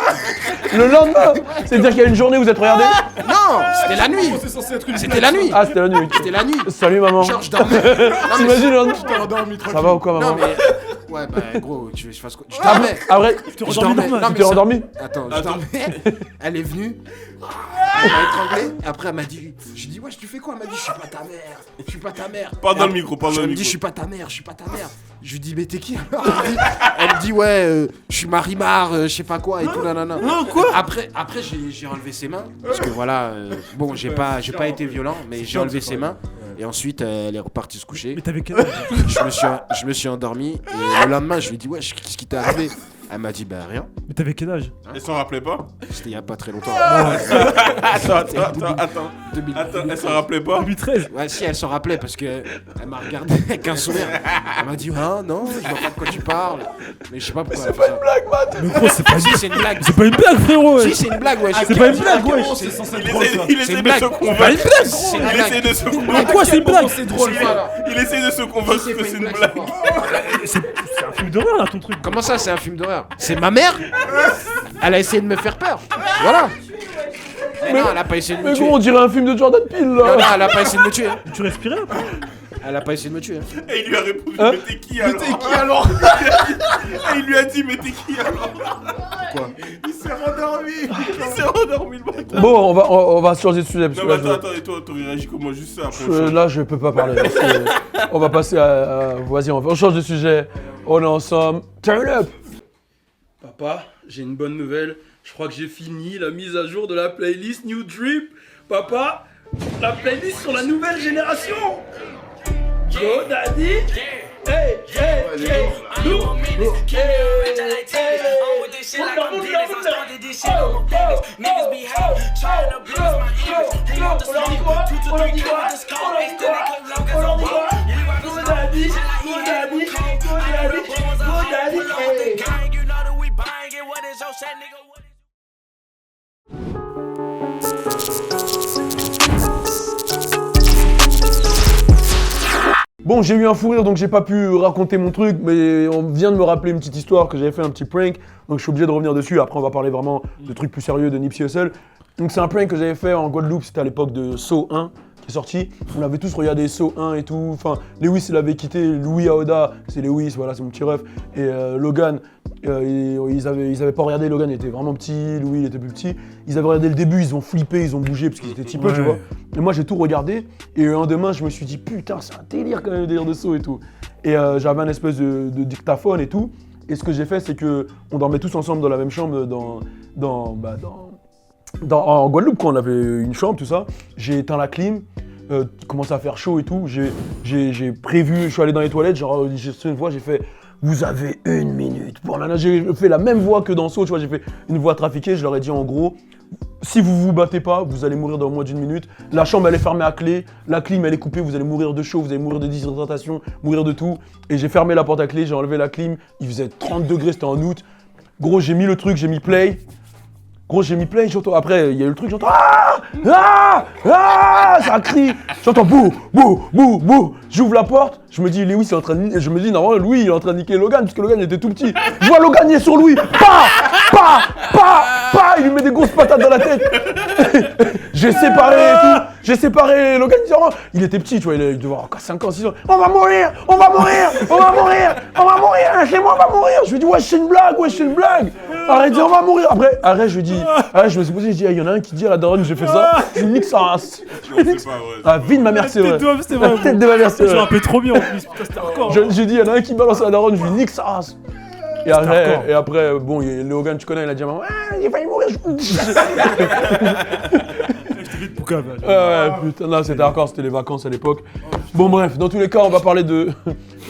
Le lendemain. C'est-à-dire qu'il y a une journée où vous êtes regardés? Non, c'était la nuit. C'est censé être une C'était la nuit. Ah, c'était la nuit. C'était la nuit. Salut maman. Genre, je dormais. Non, mais T'imagines le lendemain? T'es endormi tranquille. Ça va ou quoi Non maman? mais Ouais, bah gros, tu veux que je fasse quoi? Je Après, dormais. après, Je dormais. Non, tu mais t'es ça- endormi? Attends, je dormais. Elle est venue. Elle m'a étranglé. Après, elle m'a dit. Je lui dis, ouais, tu fais quoi? Elle m'a dit, je suis pas ta mère. Je suis pas ta mère. Parle dans le Et micro, parle dans Je le me dis, micro. je suis pas ta mère, je suis pas ta mère. Je lui dis, mais t'es qui alors? Elle me dit, ouais, je suis Marimar, je sais pas quoi et tout, nanana. Non, quoi? Après j'ai enlevé ses mains. Parce que voilà, bon, j'ai pas été violent, mais j'ai enlevé ses mains. Et ensuite, elle est repartie se coucher. Mais t'avais quel âge? Je me suis endormi. Et le lendemain, je lui ai dit, ouais, qu'est-ce qui t'est arrivé? Elle m'a dit, bah rien. Mais t'avais quel âge? Elle s'en rappelait pas? C'était il y a pas très longtemps. Attends, elle s'en rappelait pas? 2013. Ouais, si, elle s'en rappelait parce que elle m'a regardé avec un sourire. Elle m'a dit, ah non, je vois pas de quoi tu parles. Mais je sais pas pourquoi. C'est pas une blague. Mais gros, c'est pas Si, c'est une blague. C'est pas une blague, frérot. Si, c'est une blague, ouais. C'est pas une blague, ouais. C'est censé être Il drôle, ça. essaie- Il essaie de blague. se Pas convaincre. une blague, C'est une Il blague. essaie de se Mais convaincre. quoi, c'est une blague? C'est drôle, voilà. Il essaie de se convaincre C'est que pas c'est une une blague. blague. C'est un film d'horreur là, ton truc. Comment ça, c'est un film d'horreur? C'est ma mère? Elle a essayé de me faire peur. Voilà. Mais non, elle a pas essayé de me Mais tuer. gros, on dirait un film de Jordan Peele Non, là. non, elle a pas essayé de me tuer. Tu respirais un peu? Elle a pas essayé de me tuer. Et il lui a répondu, Hein? mais t'es qui alors? Et il lui a dit, mais t'es qui alors? Quoi? Il s'est endormi le bâtard. Bon, on va changer de sujet parce Non, que mais là, je- attends, et toi, t'aurais réagi comment juste ça après autre chose? Là, je peux pas parler. parce que on va passer Vas-y, on change de sujet. On est ensemble. Turn up. Papa, j'ai une bonne nouvelle. Je crois que j'ai fini la mise à jour de la playlist New Drip. Papa, la playlist sur la nouvelle génération. Go Daddy. Hey, hey, hey. Nous. Bon, j'ai eu un fou rire donc j'ai pas pu raconter mon truc, mais on vient de me rappeler une petite histoire que j'avais fait un petit prank, donc je suis obligé de revenir dessus. Après, on va parler vraiment de trucs plus sérieux de Nipsey Hussle. Donc, c'est un prank que j'avais fait en Guadeloupe, c'était à l'époque de Saw 1 qui est sorti. On avait tous regardé Saw 1 et tout. Enfin, Lewis, il avait quitté Louis Aoda, c'est Lewis, voilà, c'est mon petit ref. Et Logan, ils avaient pas regardé, Logan était vraiment petit, Louis il était plus petit. Ils avaient regardé le début, ils ont flippé, ils ont bougé parce qu'ils étaient petit peu, tu Ouais. vois. Et moi j'ai tout regardé et un demain je me suis dit putain c'est un délire quand même le délire de Saw et tout. Et j'avais un espèce de dictaphone et tout. Et ce que j'ai fait c'est que on dormait tous ensemble dans la même chambre en Guadeloupe quand on avait une chambre tout ça. J'ai éteint la clim, commençait à faire chaud et tout. J'ai prévu, je suis allé dans les toilettes, genre une fois j'ai fait vous avez 1 minute pour la. J'ai fait la même voix que dans Saw, tu vois, j'ai fait une voix trafiquée, je leur ai dit en gros si vous vous battez pas, vous allez mourir dans moins d'1 minute. La chambre elle est fermée à clé, la clim elle est coupée, vous allez mourir de chaud, vous allez mourir de déshydratation, mourir de tout. Et j'ai fermé la porte à clé, j'ai enlevé la clim, il faisait 30 degrés, c'était en août. Gros, j'ai mis le truc, j'ai mis play. Gros, j'ai mis play, j'entends. Après, il y a eu le truc, j'entends. Ça crie. J'entends bouh, bouh, bouh, bouh. J'ouvre la porte, je me dis, Lewis est en train de. Je me dis, normalement, Louis, il est en train de niquer Logan, puisque Logan il était tout petit. Je vois Logan, il est sur Louis. Il lui met des grosses patates dans la tête. J'ai séparé et tout. J'ai séparé Logan, il était petit, tu vois, il devait avoir 5 ans, 6 ans. On va mourir, lâchez-moi, on va mourir. Je lui dis, ouais, c'est une blague. Arrête, on va mourir. Après, je lui dis, je me suis posé, je dis, il y en a un qui dit à la daronne, j'ai fait ça. Je lui nique sa race. Non, c'est pas vrai. Ah, vie de ma mère, c'est vrai. C'était vrai. La tête de ma mère, c'est Je me vrai. rappelle trop bien en plus. Putain, c'était hardcore. J'ai dit, il y en a un qui balance à la daronne, je lui nique sa race. hardcore. Et après, bon, Logan, tu connais, il a dit à maman, j'ai failli mourir. J'étais vite poucave. Ouais, putain, là, c'était hardcore, c'était les vacances à l'époque. Bon, bref, dans tous les cas, on va parler de.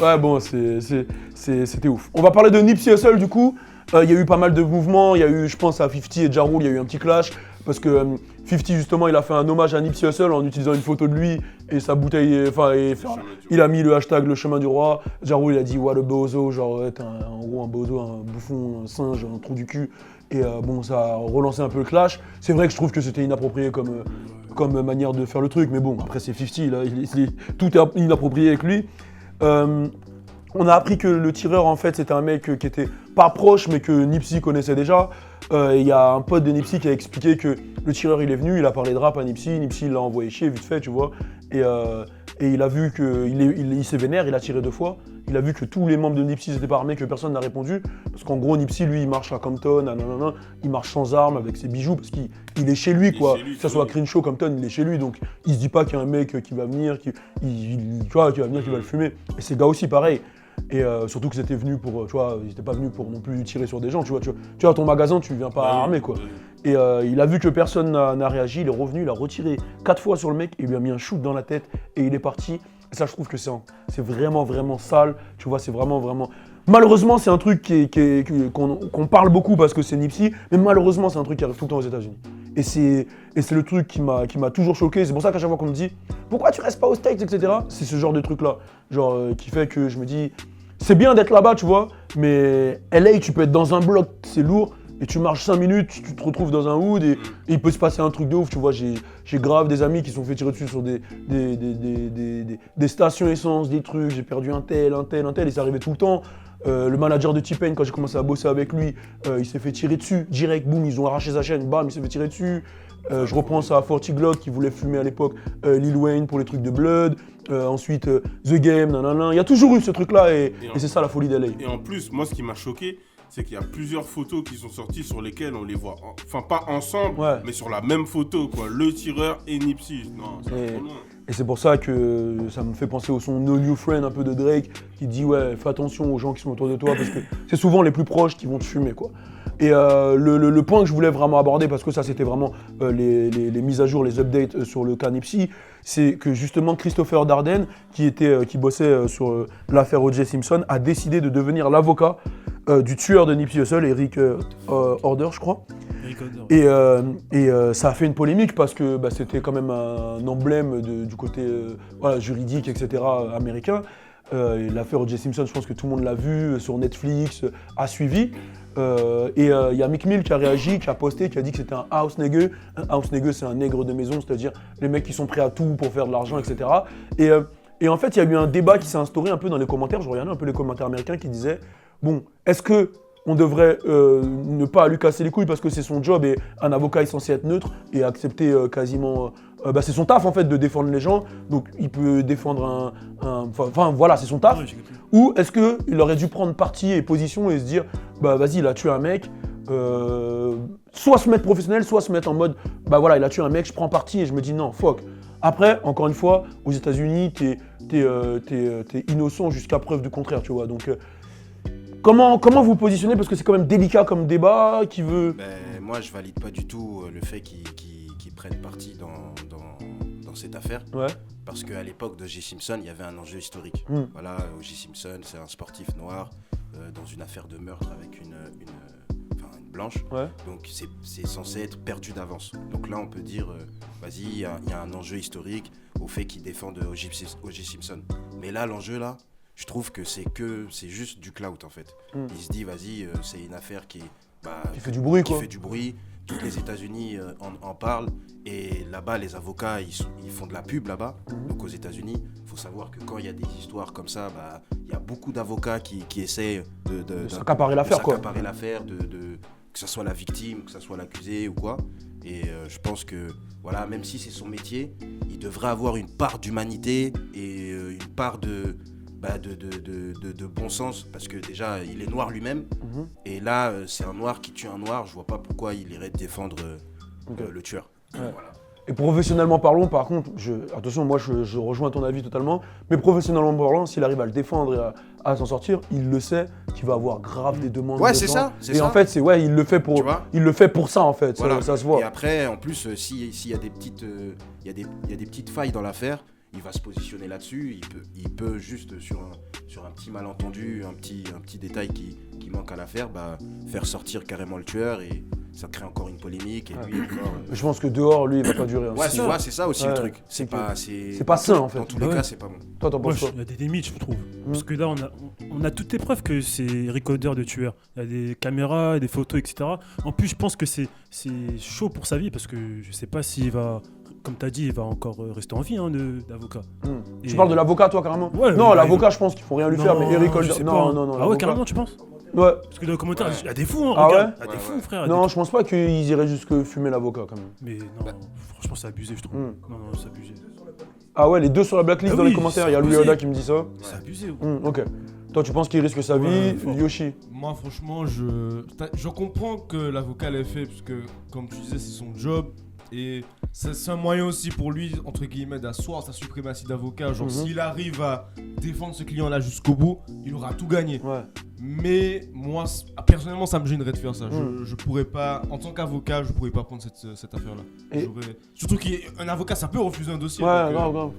Ouais, bon, c'était ouf. On va parler de Nipsey Hussle, du coup. Il y a eu pas mal de mouvements, il y a eu, je pense, à 50 et Ja Rule, il y a eu un petit clash. Parce que 50, justement, il a fait un hommage à Nipsey Hussle en utilisant une photo de lui et sa bouteille. Enfin, il a mis le hashtag le chemin du roi. Ja Rule, il a dit, what a bozo, genre, t'es en gros un bozo, un bouffon, un singe, un trou du cul. Et bon, ça a relancé un peu le clash. C'est vrai que je trouve que c'était inapproprié comme manière de faire le truc, mais bon, après c'est 50, là, tout est inapproprié avec lui. On a appris que le tireur, en fait, c'était un mec qui était pas proche, mais que Nipsey connaissait déjà. Il y a un pote de Nipsey qui a expliqué que le tireur, il est venu, il a parlé de rap à Nipsey l'a envoyé chier vite fait, tu vois. Et il a vu qu'il s'est vénère, il a tiré 2 fois. il a vu que tous les membres de Nipsey n'étaient pas armés, que personne n'a répondu. Parce qu'en gros, Nipsey, lui, il marche à Compton, il marche sans armes, avec ses bijoux, parce qu'il est chez lui, quoi. Que ce soit à Crenshaw, Compton, il est chez lui. Donc, il se dit pas qu'il y a un mec qui va venir, qui va le fumer. Et ces gars aussi, pareil. Et surtout que c'était venu pour, tu vois, ils étaient pas venus pour non plus tirer sur des gens, tu vois, ton magasin, tu viens pas armé, quoi. Et il a vu que personne n'a réagi, il est revenu, il a retiré 4 fois sur le mec, il lui a mis un shoot dans la tête et il est parti. Et ça, je trouve que c'est vraiment, vraiment sale, tu vois, c'est vraiment, vraiment... Malheureusement, c'est un truc qu'on parle beaucoup parce que c'est Nipsey, mais malheureusement, c'est un truc qui arrive tout le temps aux États-Unis. Et c'est le truc qui m'a toujours choqué. C'est pour ça qu'à chaque fois qu'on me dit « Pourquoi tu restes pas aux States, etc. » C'est ce genre de truc-là, genre qui fait que je me dis « C'est bien d'être là-bas, tu vois, mais LA, tu peux être dans un bloc, c'est lourd, et tu marches 5 minutes, tu te retrouves dans un hood, et il peut se passer un truc de ouf, tu vois. J'ai grave des amis qui se sont fait tirer dessus sur des stations essence, des trucs, j'ai perdu un tel, et ça arrivait tout le temps. Le manager de T-Pain, quand j'ai commencé à bosser avec lui, il s'est fait tirer dessus, direct, boum, ils ont arraché sa chaîne, bam, il s'est fait tirer dessus. Je repense à 40 Glock qui voulait fumer à l'époque Lil Wayne pour les trucs de Blood, ensuite The Game, nanana. Il y a toujours eu ce truc-là et c'est ça la folie d'LA. Et en plus, moi ce qui m'a choqué, c'est qu'il y a plusieurs photos qui sont sorties sur lesquelles on les voit, enfin pas ensemble, mais sur la même photo, quoi. Le tireur et Nipsey. Non, c'est trop loin. Et c'est pour ça que ça me fait penser au son No New Friend un peu de Drake qui dit ouais, fais attention aux gens qui sont autour de toi parce que c'est souvent les plus proches qui vont te fumer, quoi. Et le point que je voulais vraiment aborder, parce que ça c'était vraiment les mises à jour, les updates sur le cas Nipsey, c'est que justement Christopher Darden, qui bossait sur l'affaire O.J. Simpson, a décidé de devenir l'avocat du tueur de Nipsey Hussle, Eric Holder, je crois. Et ça a fait une polémique parce que c'était quand même un emblème du côté juridique, etc. américain. L'affaire O.J. Simpson, je pense que tout le monde l'a vu sur Netflix, a suivi. Et il y a Meek Mill qui a réagi, qui a posté, qui a dit que c'était un house nigger. Un house nigger, c'est un nègre de maison, c'est-à-dire les mecs qui sont prêts à tout pour faire de l'argent, etc. Et en fait, il y a eu un débat qui s'est instauré un peu dans les commentaires. Je regardais un peu les commentaires américains qui disaient bon, est-ce que on devrait ne pas lui casser les couilles parce que c'est son job et un avocat est censé être neutre et accepter quasiment... c'est son taf en fait de défendre les gens, donc il peut défendre Enfin voilà, c'est son taf. Ou est-ce qu'il aurait dû prendre parti et position et se dire vas-y, il a tué un mec, soit se mettre professionnel, soit se mettre en mode voilà, il a tué un mec, je prends parti et je me dis non, fuck. Après, encore une fois, aux États-Unis, t'es innocent jusqu'à preuve du contraire, tu vois. Donc comment vous positionnez, parce que c'est quand même délicat comme débat, qui veut... Moi, je valide pas du tout le fait qu'ils prennent parti dans cette affaire. Ouais. Parce qu'à l'époque d'O.J. Simpson, il y avait un enjeu historique. Voilà, O.J. Simpson, c'est un sportif noir dans une affaire de meurtre avec une blanche. Ouais. Donc c'est censé être perdu d'avance. Donc là, on peut dire, vas-y, il y a un enjeu historique au fait qu'ils défendent O.J. Simpson. Mais là, l'enjeu, là, je trouve que c'est juste du clout, en fait. Il se dit, vas-y, c'est une affaire qui fait du bruit, quoi. Qui fait du bruit. Tous les États-Unis en parlent. Et là-bas, les avocats, ils font de la pub là-bas. Donc aux États-Unis, il faut savoir que quand il y a des histoires comme ça, il y a beaucoup d'avocats qui essaient de s'accaparer l'affaire, quoi. S'accaparer l'affaire, que ce soit la victime, que ce soit l'accusé ou quoi. Et je pense que, voilà, même si c'est son métier, il devrait avoir une part d'humanité et une part de bon sens, parce que déjà il est noir lui-même, et là c'est un noir qui tue un noir, je vois pas pourquoi il irait défendre le tueur. Ouais. Voilà. Et professionnellement parlant, par contre, attention, moi je rejoins ton avis totalement, mais professionnellement parlant, s'il arrive à le défendre et à s'en sortir, il le sait qu'il va avoir grave des demandes. Ouais, c'est ça. Et en fait, il le fait pour ça en fait, voilà. ça se voit. Et après, en plus, s'il y a des petites failles dans l'affaire, il va se positionner là-dessus, il peut juste sur un petit malentendu, un petit détail qui manque à l'affaire, faire sortir carrément le tueur et ça crée encore une polémique. Et lui, je pense que dehors, lui, il va pas durer. Ouais, tu vois, c'est ça aussi le truc. C'est pas sain en fait. Dans tous les cas, c'est pas bon. Toi, t'en penses quoi? Il y a des limites, je trouve. Parce que là, on a toutes les preuves que c'est Eric Holder de tueur. Il y a des caméras, des photos, etc. En plus, je pense que c'est chaud pour sa vie parce que je sais pas s'il va... Comme tu as dit, il va encore rester en vie d'avocat. Tu parles de l'avocat, toi, carrément? Ouais, non, l'avocat, je pense qu'il faut rien lui faire, mais Eric Holder... Non. Ah ouais, carrément, tu penses? Ouais. Parce que dans les commentaires, il y a des fous, ah regarde. Ouais, il y a des fous, frère. Non, je pense pas qu'ils iraient jusque fumer l'avocat, quand même. Mais non, franchement, c'est abusé, je trouve. Non, c'est abusé. Ah ouais, les deux sur la blacklist dans les commentaires, il y a Louis Oda qui me dit ça. C'est abusé. Ok. Toi, tu penses qu'il risque sa vie, fort. Yoshi? Moi, franchement, je comprends que l'avocat l'ait fait, parce que, comme tu disais, c'est son job. Et c'est un moyen aussi pour lui, entre guillemets, d'asseoir sa suprématie d'avocat. Genre, s'il arrive à défendre ce client-là jusqu'au bout, il aura tout gagné. Ouais. Mais moi, personnellement, ça me gênerait de faire ça. Je pourrais pas, en tant qu'avocat, je pourrais pas prendre cette affaire-là. Et- Surtout qu'un avocat, ça peut refuser un dossier. Ouais, donc, grave.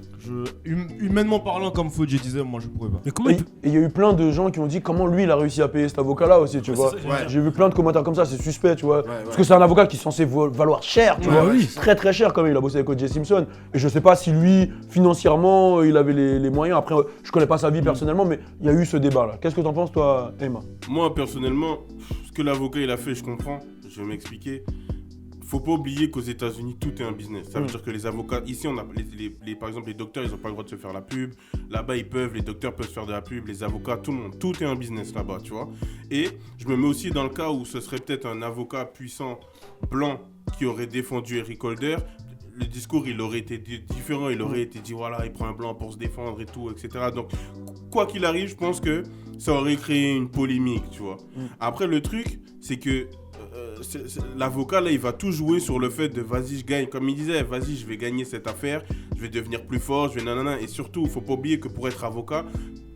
humainement parlant, comme Fodji disait, moi, je pourrais pas. Mais comment Et il peut- il y a eu plein de gens qui ont dit comment lui il a réussi à payer cet avocat-là aussi, tu Ouais, vois. c'est ça, Ouais. J'ai vu plein de commentaires comme ça, c'est suspect, tu vois. Ouais, Parce que c'est un avocat qui est censé valoir cher, tu Ouais, vois. oui. Très très cher quand même, il a bossé avec O.J. Simpson. Et je sais pas si lui, financièrement, il avait les moyens. Après, je connais pas sa vie personnellement, mais il y a eu ce débat-là. Qu'est-ce que t'en penses, toi, Emma? Moi, personnellement, ce que l'avocat il a fait, je comprends. Je vais m'expliquer. Faut pas oublier qu'aux États-Unis, tout est un business. Ça veut dire que les avocats, ici, on a par exemple, les docteurs, ils ont pas le droit de se faire la pub. Là-bas, les docteurs peuvent se faire de la pub, les avocats, tout le monde. Tout est un business là-bas, tu vois. Et je me mets aussi dans le cas où ce serait peut-être un avocat puissant, blanc, qui aurait défendu Eric Holder. Le discours, il aurait été différent. Il aurait été dit, voilà, il prend un blanc pour se défendre et tout, etc. Donc, quoi qu'il arrive, je pense que ça aurait créé une polémique, tu vois. Après, le truc, c'est que l'avocat, là, il va tout jouer sur le fait de vas-y, je gagne. Comme il disait, vas-y, je vais gagner cette affaire, je vais devenir plus fort, je vais nanana. Et surtout, il faut pas oublier que pour être avocat,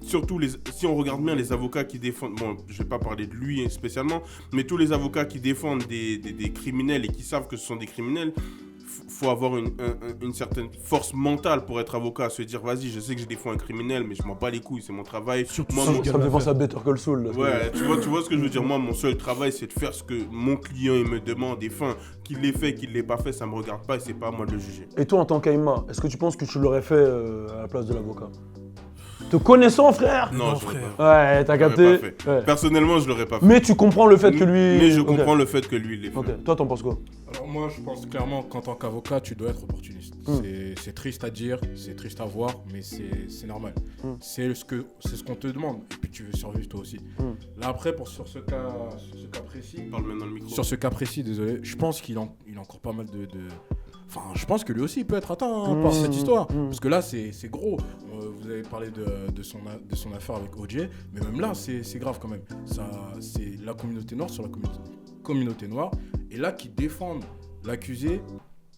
surtout si on regarde bien les avocats qui défendent, bon, je vais pas parler de lui spécialement, mais tous les avocats qui défendent des criminels et qui savent que ce sont des criminels, faut avoir une certaine force mentale pour être avocat, se dire vas-y, je sais que je défends un criminel, mais je m'en bats les couilles, c'est mon travail. Moi, Ça me fait penser à Better Call Saul. Là, ouais, tu vois ce que je veux dire. Moi, mon seul travail, c'est de faire ce que mon client il me demande. Et fin, qu'il l'ait fait, qu'il l'ait pas fait, ça me regarde pas et c'est pas à moi de le juger. Et toi, en tant qu'Aïma, est-ce que tu penses que tu l'aurais fait à la place de l'avocat? Te connaissant, frère? Non, je l'aurais pas. Ouais, t'as capté. pas fait. Ouais. Personnellement, je l'aurais pas fait. Mais tu comprends le fait que lui. Mais je Ok. comprends le fait que lui l'ait fait. Ok, toi, t'en penses quoi? Alors moi, je pense clairement qu'en tant qu'avocat, tu dois être opportuniste. C'est triste à dire, c'est triste à voir, mais c'est normal. C'est ce qu'on te demande. Et puis tu veux survivre toi aussi. Là après, sur ce cas précis, Parle même dans le micro. sur ce cas précis, désolé, je pense qu'il a encore pas mal de... Enfin, je pense que lui aussi il peut être atteint par cette histoire. Parce que là, c'est gros. Vous avez parlé de son affaire avec O.J., mais même là, c'est grave quand même. C'est la communauté noire sur la communauté noire. Et là, qui défendent l'accusé,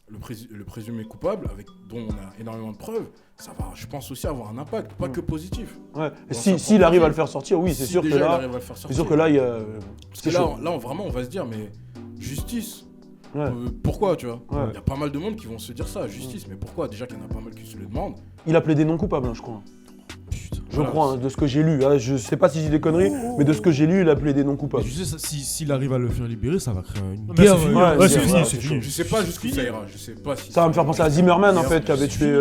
le présumé coupable, dont on a énormément de preuves, ça va, je pense, aussi avoir un impact, pas que positif. Ouais. Et Bon, s'il arrive à le faire sortir, oui, c'est Si sûr que déjà il là. arrive à le faire C'est sortir. sûr que là, il y a. Parce que là, vraiment, on va se dire, mais justice. Ouais. Pourquoi, tu vois? Ouais. Il y a pas mal de monde qui vont se dire ça, justice, mais pourquoi? Déjà qu'il y en a pas mal qui se le demandent. Il a plaidé non coupable, hein, je crois. Je Voilà, crois, hein, de ce que j'ai lu. Hein. Je sais pas si j'ai des conneries, mais de ce que j'ai lu, il a plaidé non Mais coupable. tu sais, s'il arrive à le faire libérer, ça va créer une Mais guerre. c'est fini, ouais, ouais, c'est c'est vrai, fini, c'est c'est fini. Je sais pas jusqu'où ça ira, je sais pas si. Ça va me faire penser à Zimmerman, en fait, qui avait c'est tué.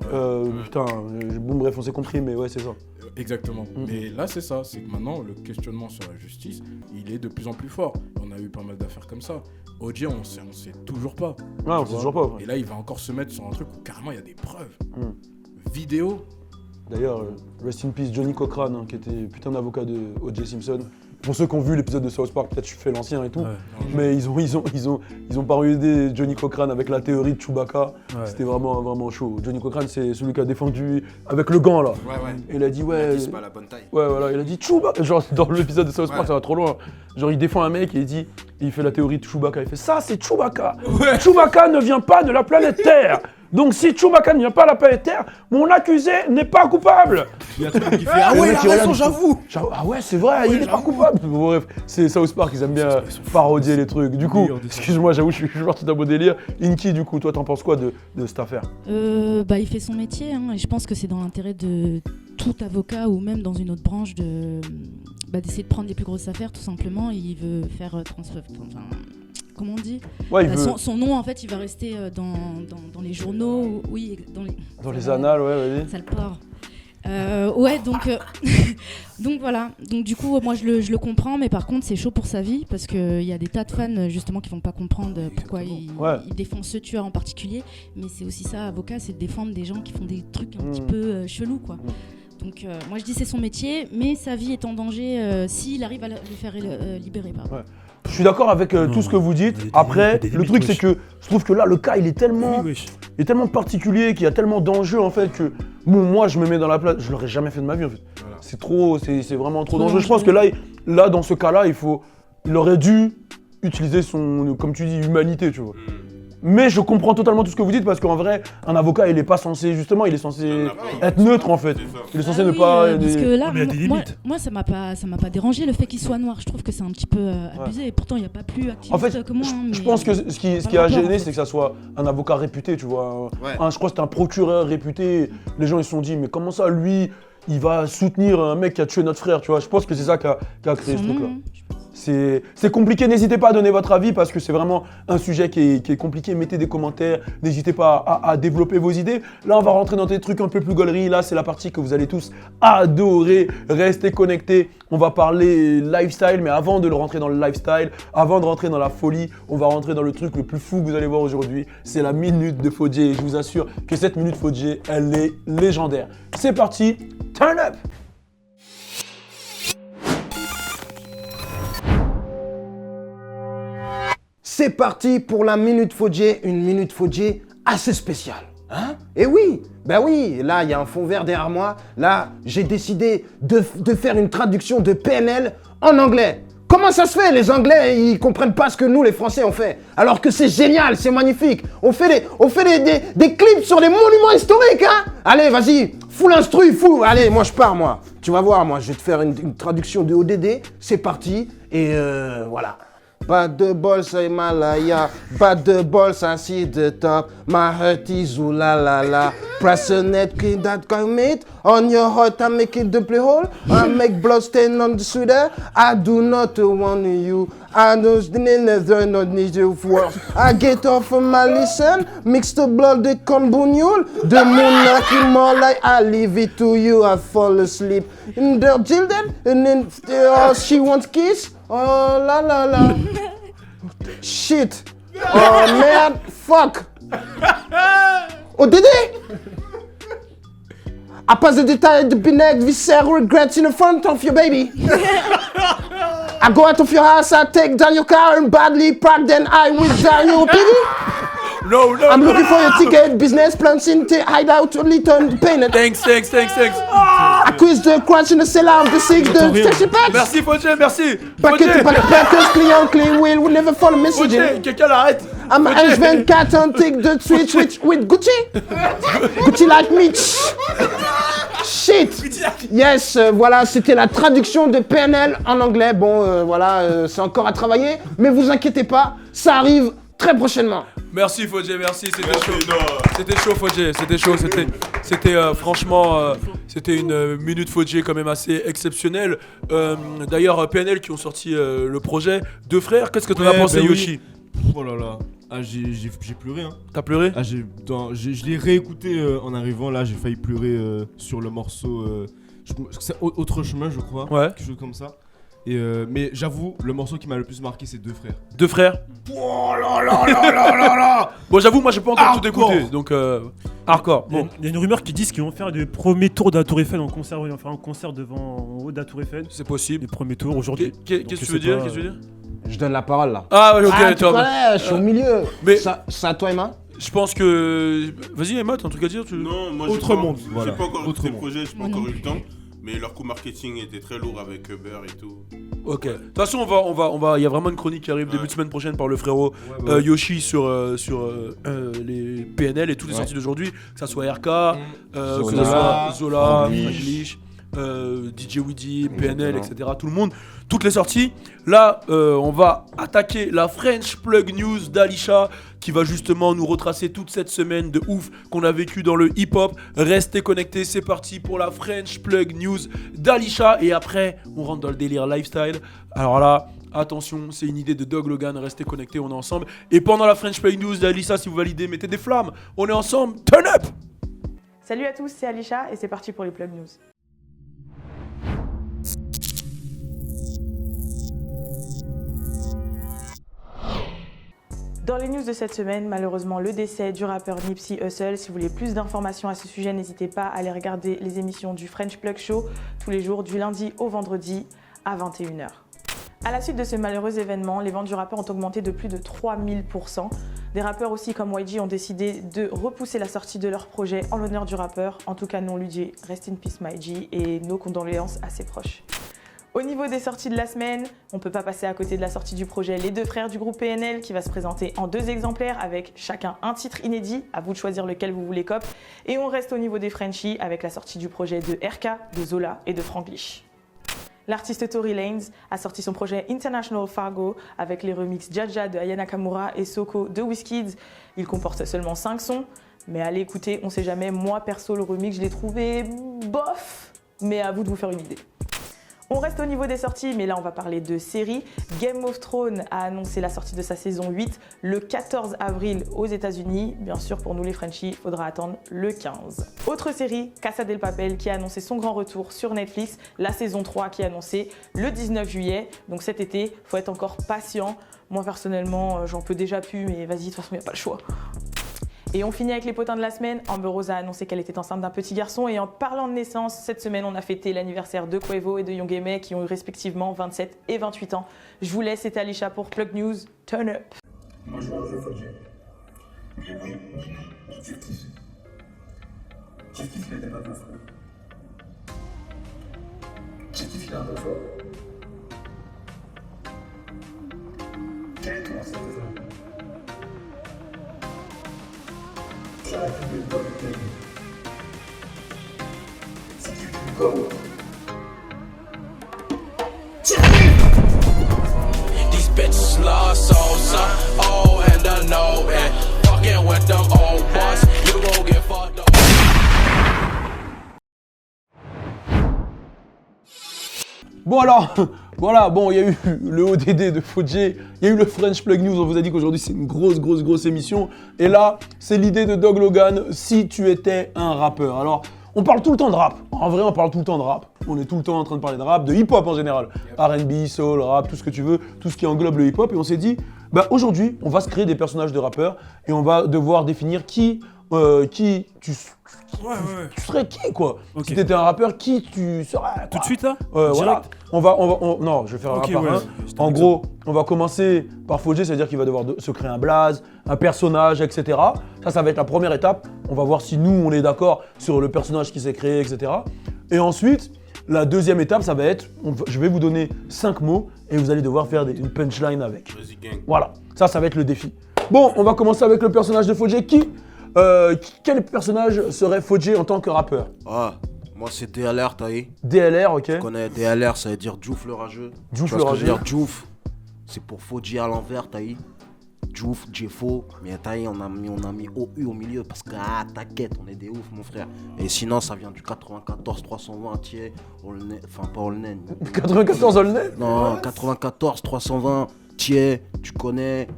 fini. Putain, bon, bref, on s'est compris, mais ouais, c'est ça. Exactement. Mais là, c'est ça. C'est que maintenant, le questionnement sur la justice, il est de plus en plus fort. On a eu pas mal d'affaires comme ça. O.J., on sait toujours pas. Ouais, on Tu sait vois. toujours pas. Ouais. Et là, il va encore se mettre sur un truc où carrément il y a des preuves. Mm. Vidéo. D'ailleurs, rest in peace Johnny Cochran, hein, qui était putain d'avocat de O.J. Simpson. Pour ceux qui ont vu l'épisode de South Park, peut-être je fais l'ancien et tout. Ouais. Mais ils ont parodé Johnny Cochran avec la théorie de Chewbacca. Ouais. C'était vraiment chaud. Johnny Cochran, c'est celui qui a défendu avec le gant là. Ouais, ouais. Et il a dit ouais. C'est pas la bonne taille. Ouais, voilà, il a dit Chewbacca. Genre, dans l'épisode de South Park, Ouais. ça va trop loin. Genre, il défend un mec et il fait la théorie de Chewbacca. Il fait ça, c'est Chewbacca. Chewbacca ne vient pas de la planète Terre. Donc, si Chewbacca ne vient pas de la planète Terre, mon accusé n'est pas coupable. Il y a tout le monde qui fait Ah ah ouais, ouais, il a raison, j'avoue. Ah ouais, c'est vrai, il est pas coupable. Bon, bref, c'est South Park, ils aiment bien parodier les trucs. Du coup, meilleurs dessins. excuse-moi, j'avoue, je suis parti d'un beau délire. Inky, du coup, toi, t'en penses quoi de cette affaire? Il fait son métier, hein, et je pense que c'est dans l'intérêt de tout avocat ou même dans une autre branche d'essayer de prendre les plus grosses affaires, tout simplement. Il veut faire comment on dit? Ouais, il veut. Son nom, en fait, il va rester dans les journaux, oui, Dans les annales, ouais, vas-y. Sale porc. Ouais, donc voilà. Donc du coup, moi je le comprends, mais par contre c'est chaud pour sa vie parce qu'il y a des tas de fans justement qui vont pas comprendre pourquoi il défend ce tueur en particulier. Mais c'est aussi ça, avocat, c'est de défendre des gens qui font des trucs un petit peu chelous, quoi. Donc moi je dis c'est son métier, mais sa vie est en danger s'il arrive à le faire libérer. Pardon. Ouais. Je suis d'accord avec tout ce que vous dites. Après, le truc c'est que je trouve que là le cas il est tellement particulier, qu'il y a tellement d'enjeux en fait que bon, moi je me mets dans la place, je l'aurais jamais fait de ma vie en fait. Voilà. c'est vraiment trop dangereux. Je pense que là, dans ce cas-là, il aurait dû utiliser son, comme tu dis, humanité, tu vois. Mais je comprends totalement tout ce que vous dites parce qu'en vrai, un avocat, il est pas censé, justement, il est censé être neutre en fait. Il est censé ne pas. Parce que là, mais il y a des limites. moi, ça m'a pas dérangé le fait qu'il soit noir. Je trouve que c'est un petit peu abusé. Et pourtant, il n'y a pas plus activiste En fait, que moi. je pense que ce qui a gêné, c'est que ça soit un avocat réputé, tu vois. Ouais. Je crois que c'était un procureur réputé. Les gens ils se sont dit, mais comment ça, lui, il va soutenir un mec qui a tué notre frère, tu vois. Je pense que c'est ça qui a créé ce truc-là. C'est compliqué, n'hésitez pas à donner votre avis parce que c'est vraiment un sujet qui est compliqué. Mettez des commentaires, n'hésitez pas à développer vos idées. Là, on va rentrer dans des trucs un peu plus gaulerie. Là, c'est la partie que vous allez tous adorer. Restez connectés. On va parler lifestyle, mais avant de rentrer dans le lifestyle, avant de rentrer dans la folie, on va rentrer dans le truc le plus fou que vous allez voir aujourd'hui. C'est la minute de Fodjé. Et je vous assure que cette minute Fodjé, elle est légendaire. C'est parti, turn up! C'est parti pour la Minute Fodjé, une Minute Fodjé assez spéciale. Hein? Et oui, ben oui, là il y a un fond vert derrière moi. Là, j'ai décidé de faire une traduction de PNL en anglais. Comment ça se fait? Les Anglais, ils comprennent pas ce que nous, les Français, on fait. Alors que c'est génial, c'est magnifique. On fait des clips sur des monuments historiques, hein? Allez, vas-y, fous l'instru, fou. Allez, moi je pars, moi. Tu vas voir, moi, je vais te faire une traduction de ODD. C'est parti, et voilà. Pas de bol, c'est Malaya. Pas de bol, ça c'est de top. My heart is ooh la la la. Press a net key that commit. On your heart, I make it double hole. I make blood stain on the sweater. I do not want you. I know the neither not need you for. I get off of my listen. Mix the blood, the conbunial. The moon knocking more like I leave it to you. I fall asleep. In the children. And then she wants kiss. Oh la la la. Shit. Oh merde. Fuck. Oh Dédé. I pass the detail the binect visceral regrets in the front of your baby. I go out of your house, I take down your car and badly park, then I withdraw your pity. No. I'm looking for your ticket, business plans in the hideout, return payment. Thanks. I quiz the crunch in the cellar of the six, the station packs. Merci Fodjé, merci. Packet, packers, client, clean wheel, will never follow messaging. Fodjé, quelqu'un l'arrête. I'm H24 and take the switch with Gucci. Gucci like Mitch. Shit. Yes, voilà, c'était la traduction de PNL en anglais. Bon, voilà, c'est encore à travailler, mais vous inquiétez pas, ça arrive très prochainement. Merci Fodjé, merci, c'était chaud. C'était chaud Fodjé, c'était chaud, c'était franchement, c'était une minute Fodjé quand même assez exceptionnelle. D'ailleurs, PNL qui ont sorti le projet, deux frères, qu'est-ce que t'en as pensé Yoshi? Oh là là, j'ai pleuré, hein. T'as pleuré? Je l'ai réécouté en arrivant, là j'ai failli pleurer sur le morceau, c'est Autre chemin je crois, quelque chose comme ça. Mais j'avoue, le morceau qui m'a le plus marqué, c'est Deux frères. Deux frères? Oh là là là là là là. Bon, j'avoue, moi j'ai pas encore tout écouté, donc hardcore. Bon. Il y a une rumeur qui dit qu'ils vont faire le premier tour de la Tour Eiffel en concert. Ils vont faire un concert en haut de la Tour Eiffel. C'est possible. Le premier tour aujourd'hui. Qu'est-ce que tu veux dire? Je donne la parole là. Ah, ok, tu connais, je suis au milieu. Mais c'est à toi, Emma. Je pense que. Vas-y, Emma, t'as un truc à dire? Non, moi Autre monde, voilà. J'ai pas encore Autre écouté le monde. projet, j'ai pas encore eu le temps. Mais leur coup marketing était très lourd avec Uber et tout. Ok. De toute façon, il y a vraiment une chronique qui arrive début de semaine prochaine par le frérot Yoshi sur les PNL et toutes les sorties d'aujourd'hui, que ça soit RK, que ça soit Zola, Franglish, DJ Weedy, PNL, etc. Tout le monde, toutes les sorties. Là, on va attaquer la French Plug News d'Alisha qui va justement nous retracer toute cette semaine de ouf qu'on a vécu dans le hip-hop. Restez connectés, c'est parti pour la French Plug News d'Alisha. Et après, on rentre dans le délire lifestyle. Alors là, attention, c'est une idée de Doug Logan. Restez connectés, on est ensemble. Et pendant la French Plug News d'Alisha, si vous validez, mettez des flammes. On est ensemble, turn up! Salut à tous, c'est Alisha et c'est parti pour les Plug News. Dans les news de cette semaine, malheureusement, le décès du rappeur Nipsey Hussle. Si vous voulez plus d'informations à ce sujet, n'hésitez pas à aller regarder les émissions du French Plug Show tous les jours du lundi au vendredi à 21h. À la suite de ce malheureux événement, les ventes du rappeur ont augmenté de plus de 3000%. Des rappeurs aussi comme YG ont décidé de repousser la sortie de leur projet en l'honneur du rappeur. En tout cas, non, Ludie, rest in peace MyG et nos condoléances à ses proches. Au niveau des sorties de la semaine, on ne peut pas passer à côté de la sortie du projet Les Deux Frères du groupe PNL qui va se présenter en 2 exemplaires avec chacun un titre inédit. À vous de choisir lequel vous voulez cop. Et on reste au niveau des Frenchies avec la sortie du projet de RK, de Zola et de Franglish. L'artiste Tory Lanez a sorti son projet International Fargo avec les remixes Jaja de Aya Nakamura et Soko de Wizkid. Il comporte seulement 5 sons, mais allez écouter, on sait jamais. Moi perso, le remix, je l'ai trouvé bof, mais à vous de vous faire une idée. On reste au niveau des sorties, mais là on va parler de séries. Game of Thrones a annoncé la sortie de sa saison 8 le 14 avril aux États-Unis. Bien sûr, pour nous les Frenchies, il faudra attendre le 15. Autre série, Casa del Papel, qui a annoncé son grand retour sur Netflix. La saison 3 qui est annoncée le 19 juillet. Donc cet été, faut être encore patient. Moi personnellement, j'en peux déjà plus, mais vas-y, de toute façon, il n'y a pas le choix. Et on finit avec les potins de la semaine. Amber Rose a annoncé qu'elle était enceinte d'un petit garçon. Et en parlant de naissance, cette semaine, on a fêté l'anniversaire de Quavo et de Young M.A qui ont eu respectivement 27 et 28 ans. Je vous laisse, c'était Alicia pour Plug News. Turn up. Moi je vois le jeu Foggy. Mais oui, tu kiffes. Tu kiffes, mais t'es pas bon frère. Tu kiffes, il est un peu fort. Quel est ton ancêtre frère? Ça a fait de toi de ta vie. Si tu kiffes comme These bitches lost souls, oh, and I know it. Fucking with them old boys, you gon' get fucked up. Bon alors, voilà, bon, il y a eu le ODD de Fodje, il y a eu le French Plug News, on vous a dit qu'aujourd'hui c'est une grosse émission. Et là, c'est l'idée de Dog Logan, si tu étais un rappeur. Alors, on parle tout le temps de rap, en vrai on parle tout le temps de rap. On est tout le temps en train de parler de rap, de hip-hop en général. R&B, soul, rap, tout ce que tu veux, tout ce qui englobe le hip-hop. Et on s'est dit, bah aujourd'hui, on va se créer des personnages de rappeurs et on va devoir définir qui tu serais qui quoi. Okay. Si t'étais un rappeur, qui tu serais quoi. Tout de suite là voilà. Non, je vais faire un rap par un. En gros, on va commencer par Fodje, c'est-à-dire qu'il va devoir se créer un blaze, un personnage, etc. Ça va être la première étape. On va voir si nous, on est d'accord sur le personnage qui s'est créé, etc. Et ensuite, la deuxième étape, ça va être, je vais vous donner 5 mots et vous allez devoir faire une punchline avec. Voilà, ça va être le défi. Bon, on va commencer avec le personnage de Fodje. Quel personnage serait Fodje en tant que rappeur? Ah, moi c'est DLR, t'as vu? DLR, ok. Tu connais DLR, ça veut dire Djouf le rageux. Djouf le rageux. Djouf, c'est pour Fodje à l'envers, t'as vu? Djouf, Jeffo, mais t'as vu, on a mis OU au milieu parce que, t'inquiète, on est des ouf, mon frère. Et sinon, ça vient du 94 320, tiers, enfin pas Olnen. 94 Olnen? Non, 94 320, tiers, tu connais,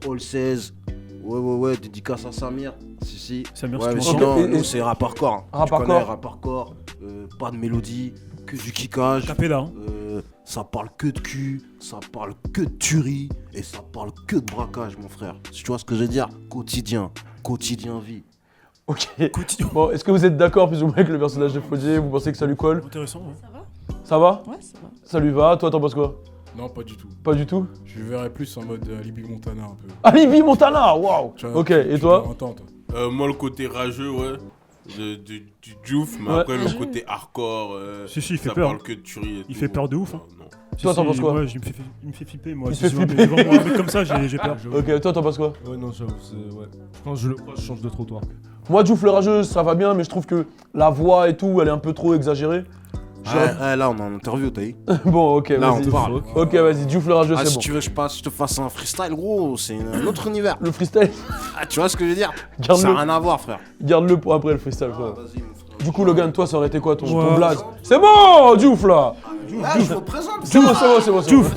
All 16. Ouais, dédicace à Samir. Si. Samir, ouais, mais sinon, nous, c'est rap hardcore. Rap hardcore. Rap hardcore, pas de mélodie, que du kickage. Capella. Ça parle que de cul, ça parle que de tuerie, et ça parle que de braquage, mon frère. Si tu vois ce que je veux dire, quotidien vie. Ok. Bon, est-ce que vous êtes d'accord plus ou moins avec le personnage de Fodje? Vous pensez que ça lui colle? Intéressant, ouais. Ça va? Ça va? Ouais, ça va. Ça lui va? Toi, t'en penses quoi? Non, pas du tout. Pas du tout? Je verrais plus en mode Alibi Montana un peu. Alibi Montana, waouh! Ok, et toi? Moi, le côté rageux, ouais. Du Djouf, mais après, le côté hardcore. Si, il fait ça peur. parle que de tuerie et il tout. fait peur de ouf. Hein. Non. Toi, t'en penses quoi? Ouais, il me fait flipper, moi. Il te fait flipper. Devant un mec comme ça, j'ai peur. Ok, toi, t'en penses quoi? Ouais, non, j'avoue, ouais. Quand je le crois, je change de trottoir. Moi, Djouf le rageux, ça va bien, mais je trouve que la voix et tout, elle est un peu trop exagérée. Là, on est en interview, t'as vu? Bon, ok, là, vas-y. on parle. Ok, vas-y, Djouf le rageux, c'est si bon. tu veux, je te fasse un freestyle, gros, c'est un autre univers. Le freestyle? Tu vois ce que je veux dire? Garde-le. Ça n'a rien à voir, frère. Garde-le pour après le freestyle, frère. Vas-y, mon frère. Du coup, Logan, toi, ça aurait été quoi ton blaze? C'est bon, Djouf là! Je me présente. C'est bon. Djouf.